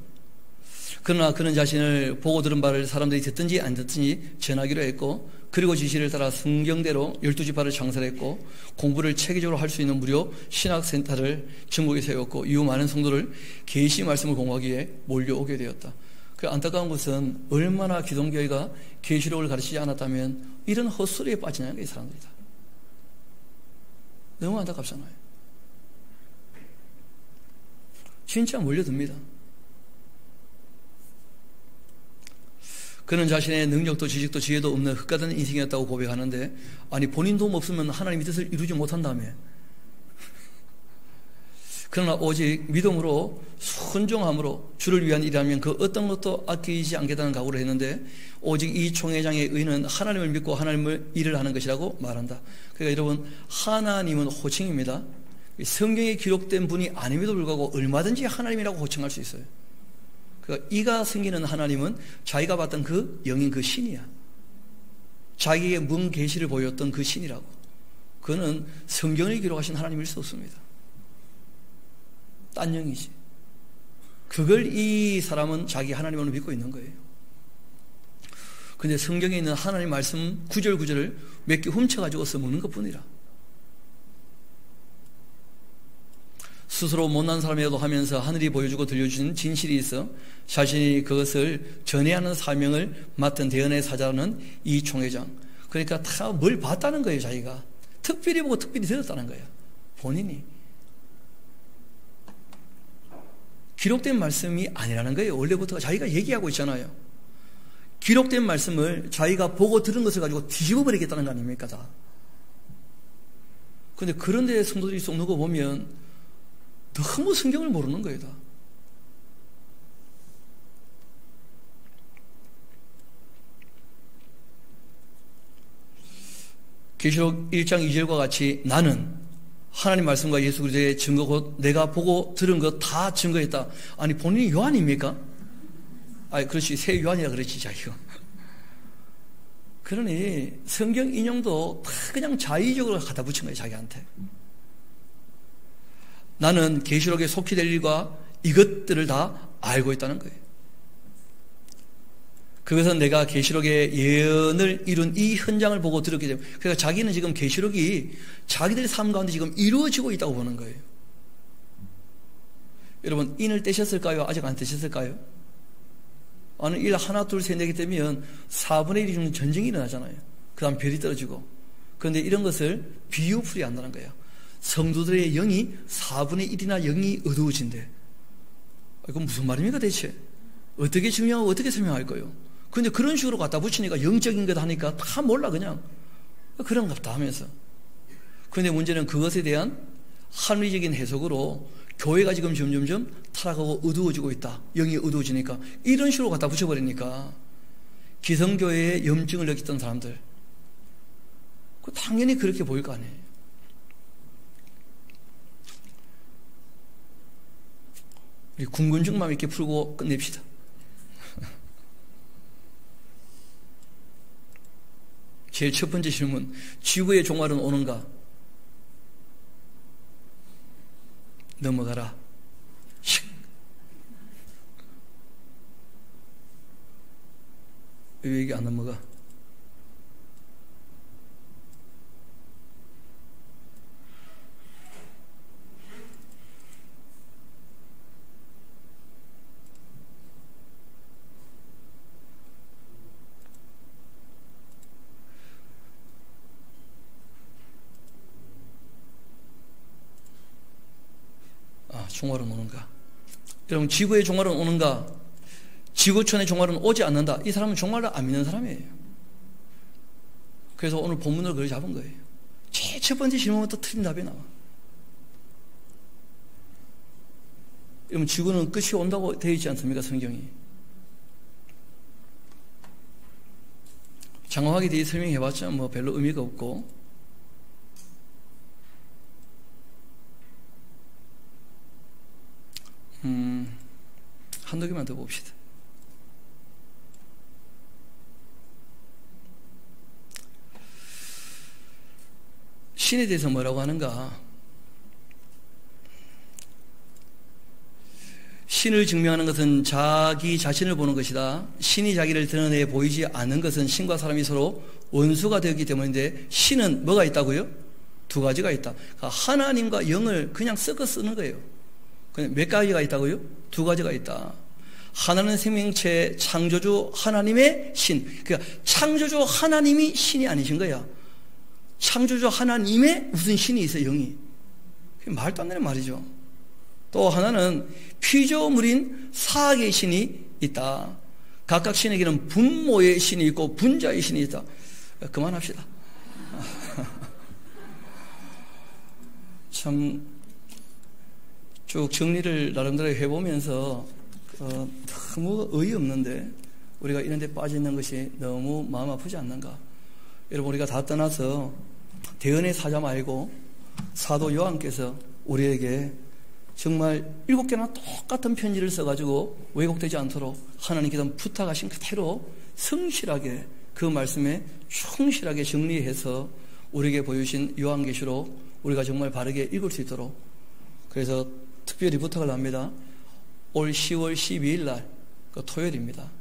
[SPEAKER 1] 그러나 그는 자신을 보고 들은 바를 사람들이 듣든지 안 듣든지 전하기로 했고 그리고 지시를 따라 성경대로 12지파를 창설했고 공부를 체계적으로 할 수 있는 무료 신학센터를 전국에 세웠고 이후 많은 성도를 계시 말씀을 공부하기 위해 몰려오게 되었다. 그 안타까운 것은 얼마나 기독교회가 계시록을 가르치지 않았다면 이런 헛소리에 빠지냐는 게 이 사람들이다. 너무 안타깝잖아요. 진짜 몰려듭니다. 그는 자신의 능력도 지식도 지혜도 없는 흙같은 인생이었다고 고백하는데, 아니 본인 도움 없으면 하나님의 뜻을 이루지 못한다며. 그러나 오직 믿음으로 순종함으로 주를 위한 일이라면 그 어떤 것도 아끼지 않겠다는 각오를 했는데, 오직 이 총회장의 의는 하나님을 믿고 하나님을 일을 하는 것이라고 말한다. 그러니까 여러분, 하나님은 호칭입니다. 성경에 기록된 분이 아님에도 불구하고 얼마든지 하나님이라고 호칭할 수 있어요. 그러니까 이가 섬기는 하나님은 자기가 봤던 그 영인 그 신이야. 자기에게 문 계시를 보였던 그 신이라고. 그는 성경을 기록하신 하나님일 수 없습니다. 딴 영이지. 그걸 이 사람은 자기 하나님으로 믿고 있는 거예요. 근데 성경에 있는 하나님 말씀 구절 구절을 몇 개 훔쳐가지고 써먹는 것 뿐이라. 스스로 못난 사람이라도 하면서 하늘이 보여주고 들려주신 진실이 있어 자신이 그것을 전해야 하는 사명을 맡은 대언의 사자는 이 총회장. 그러니까 다 뭘 봤다는 거예요. 자기가 특별히 보고 특별히 들었다는 거예요. 본인이 기록된 말씀이 아니라는 거예요. 원래부터 자기가 얘기하고 있잖아요. 기록된 말씀을 자기가 보고 들은 것을 가지고 뒤집어 버리겠다는 거 아닙니까 다. 그런데 그런데 성도들이 쏟는 거 보면 너무 성경을 모르는 거예요 다. 계시록 1장 2절과 같이 나는 하나님 말씀과 예수 그리스도의 증거 곧 내가 보고 들은 것 다 증거했다. 아니 본인이 요한입니까? 아니 그렇지 새 요한이라 그랬지 자기가. 그러니 성경 인용도 다 그냥 자의적으로 갖다 붙인 거예요 자기한테. 나는 계시록에 속히 될 일과 이것들을 다 알고 있다는 거예요. 그것은 내가 계시록의 예언을 이룬 이 현장을 보고 들었기 때문에. 그러니까 자기는 지금 계시록이 자기들의 삶 가운데 지금 이루어지고 있다고 보는 거예요. 여러분 인을 떼셨을까요? 아직 안 떼셨을까요? 어느 일 하나 둘 셋 내기 되면 4분의 1이 정도 전쟁이 일어나잖아요. 그 다음 별이 떨어지고. 그런데 이런 것을 비유풀이 한다는 거예요. 성도들의 영이 4분의 1이나 영이 어두워진대. 이건 무슨 말입니까 대체? 어떻게 증명하고 어떻게 설명할 거예요? 근데 그런 식으로 갖다 붙이니까 영적인 것 하니까 다 몰라 그냥. 그런갑다 하면서. 그런데 문제는 그것에 대한 합리적인 해석으로 교회가 지금 점점점 타락하고 어두워지고 있다. 영이 어두워지니까 이런 식으로 갖다 붙여버리니까 기성교회의 염증을 느꼈던 사람들 당연히 그렇게 보일 거 아니에요. 우리 궁금증만 이렇게 풀고 끝냅시다. 제일 첫 번째 질문, 지구의 종말은 오는가? 넘어가라. 왜 이게 안 넘어가? 종말은 오는가? 여러분 지구의 종말은 오는가? 지구촌의 종말은 오지 않는다. 이 사람은 종말을 안 믿는 사람이에요. 그래서 오늘 본문을 그걸 잡은 거예요. 제일 첫 번째 질문부터 틀린 답이 나와. 여러분 지구는 끝이 온다고 되어 있지 않습니까? 성경이. 장황하게 대해 설명해봤자 뭐 별로 의미가 없고 한두 개만 더 봅시다. 신에 대해서 뭐라고 하는가? 신을 증명하는 것은 자기 자신을 보는 것이다. 신이 자기를 드러내 보이지 않는 것은 신과 사람이 서로 원수가 되었기 때문인데 신은 뭐가 있다고요? 두 가지가 있다. 그러니까 하나님과 영을 그냥 섞어 쓰는 거예요. 몇 가지가 있다고요? 두 가지가 있다. 하나는 생명체 창조주 하나님의 신. 그러니까 창조주 하나님이 신이 아니신 거야. 창조주 하나님의 무슨 신이 있어요, 영이. 말도 안 되는 말이죠. 또 하나는 피조물인 사악의 신이 있다. 각각 신에게는 분모의 신이 있고 분자의 신이 있다. 그만합시다. 참 쭉 정리를 나름대로 해보면서 너무 어이없는데 우리가 이런 데 빠져 있는 것이 너무 마음 아프지 않는가. 여러분, 우리가 다 떠나서 대언의 사자 말고 사도 요한께서 우리에게 정말 7개나 똑같은 편지를 써가지고 왜곡되지 않도록 하나님께서 부탁하신 그대로 성실하게 그 말씀에 충실하게 정리해서 우리에게 보여주신 요한계시록 우리가 정말 바르게 읽을 수 있도록, 그래서 특별히 부탁을 합니다. 올 10월 12일 날 토요일입니다.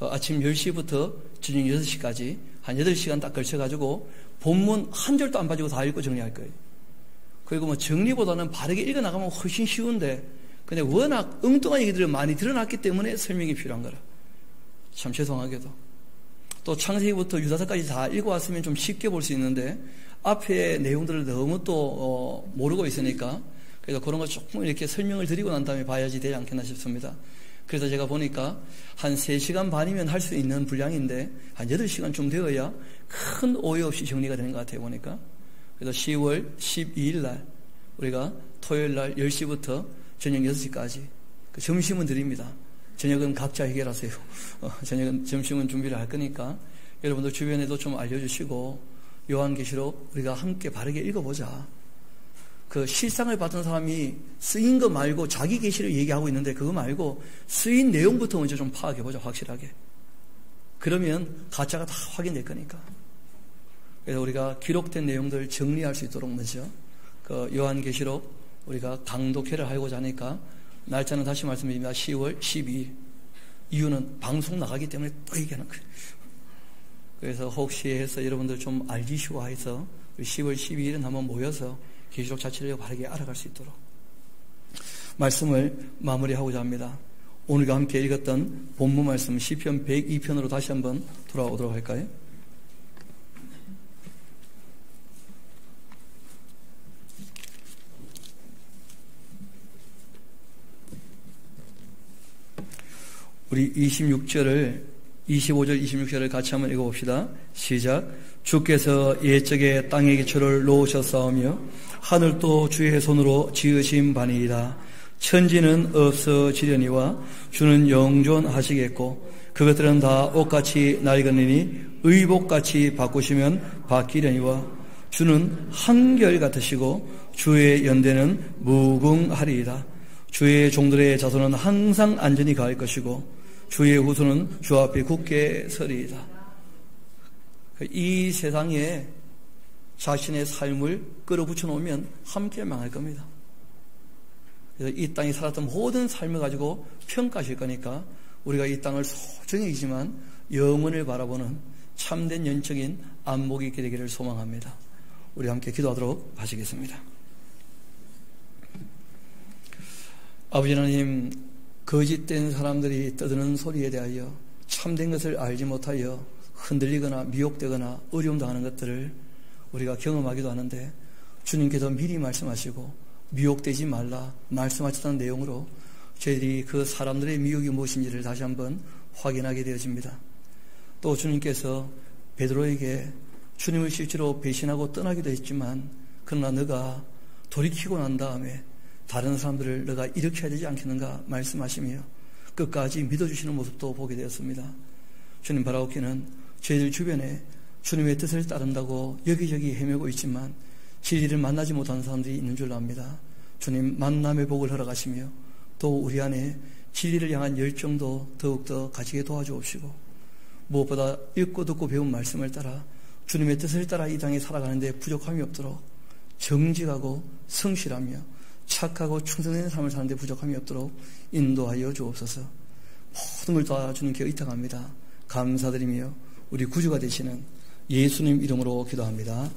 [SPEAKER 1] 아침 10시부터 저녁 6시까지 한 8시간 딱 걸쳐가지고 본문 한 절도 안 빠지고 다 읽고 정리할 거예요. 그리고 뭐 정리보다는 바르게 읽어나가면 훨씬 쉬운데, 근데 워낙 엉뚱한 얘기들이 많이 드러났기 때문에 설명이 필요한 거라. 참 죄송하게도. 또 창세기부터 유다서까지 다 읽어왔으면 좀 쉽게 볼 수 있는데 앞에 내용들을 너무 또 모르고 있으니까, 그래서 그런 거 조금 이렇게 설명을 드리고 난 다음에 봐야지 되지 않겠나 싶습니다. 그래서 제가 보니까 한 3시간 반이면 할 수 있는 분량인데 한 8시간쯤 되어야 큰 오해 없이 정리가 되는 것 같아요, 보니까. 그래서 10월 12일 날 우리가 토요일 날 10시부터 저녁 6시까지 점심은 드립니다. 저녁은 각자 해결하세요. 점심은 준비를 할 거니까 여러분들 주변에도 좀 알려주시고, 요한계시록 우리가 함께 바르게 읽어보자. 그 실상을 받은 사람이 쓰인 거 말고 자기 계시를 얘기하고 있는데 그거 말고 쓰인 내용부터 먼저 좀 파악해보자, 확실하게. 그러면 가짜가 다 확인될 거니까. 그래서 우리가 기록된 내용들 정리할 수 있도록 먼저 그 요한계시록 우리가 강독회를 하고자 하니까 날짜는 다시 말씀드립니다. 10월 12일. 이유는 방송 나가기 때문에 또 얘기하는 거예요. 그래서 혹시 해서 여러분들 좀 알기시고 해서 10월 12일은 한번 모여서 계시록 자체를 바르게 알아갈 수 있도록 말씀을 마무리하고자 합니다. 오늘과 함께 읽었던 본문 말씀 시편 102편으로 다시 한번 돌아오도록 할까요? 우리 25절 26절을 같이 한번 읽어봅시다. 시작. 주께서 옛적에 땅의 기초를 놓으셨사오며 하늘도 주의 손으로 지으신 바니이다. 천지는 없어지려니와 주는 영존하시겠고 그것들은 다 옷같이 낡으니 의복같이 바꾸시면 바뀌려니와 주는 한결같으시고 주의 연대는 무궁하리이다. 주의 종들의 자손은 항상 안전히 가할 것이고 주의 후손은 주 앞에 굳게 서리이다. 이 세상에 자신의 삶을 끌어붙여 놓으면 함께 망할 겁니다. 그래서 이 땅에 살았던 모든 삶을 가지고 평가하실 거니까 우리가 이 땅을 소중히 여기지만 영원을 바라보는 참된 영적인 안목이 있게 되기를 소망합니다. 우리 함께 기도하도록 하시겠습니다. 아버지 하나님, 거짓된 사람들이 떠드는 소리에 대하여 참된 것을 알지 못하여 흔들리거나 미혹되거나 어려움 당하는 것들을 우리가 경험하기도 하는데 주님께서 미리 말씀하시고 미혹되지 말라 말씀하셨다는 내용으로 저희들이 그 사람들의 미혹이 무엇인지를 다시 한번 확인하게 되어집니다. 또 주님께서 베드로에게 주님을 실제로 배신하고 떠나기도 했지만 그러나 너가 돌이키고 난 다음에 다른 사람들을 너가 일으켜야 되지 않겠는가 말씀하시며 끝까지 믿어주시는 모습도 보게 되었습니다. 주님 바라옵기는 저희들 주변에 주님의 뜻을 따른다고 여기저기 헤매고 있지만 진리를 만나지 못하는 사람들이 있는 줄로 압니다. 주님 만남의 복을 허락하시며 또 우리 안에 진리를 향한 열정도 더욱더 가지게 도와주옵시고 무엇보다 읽고 듣고 배운 말씀을 따라 주님의 뜻을 따라 이 땅에 살아가는 데 부족함이 없도록 정직하고 성실하며 착하고 충성된 삶을 사는 데 부족함이 없도록 인도하여 주옵소서. 모든 걸 다 주님께 의탁합니다. 감사드리며 우리 구주가 되시는 예수님 이름으로 기도합니다.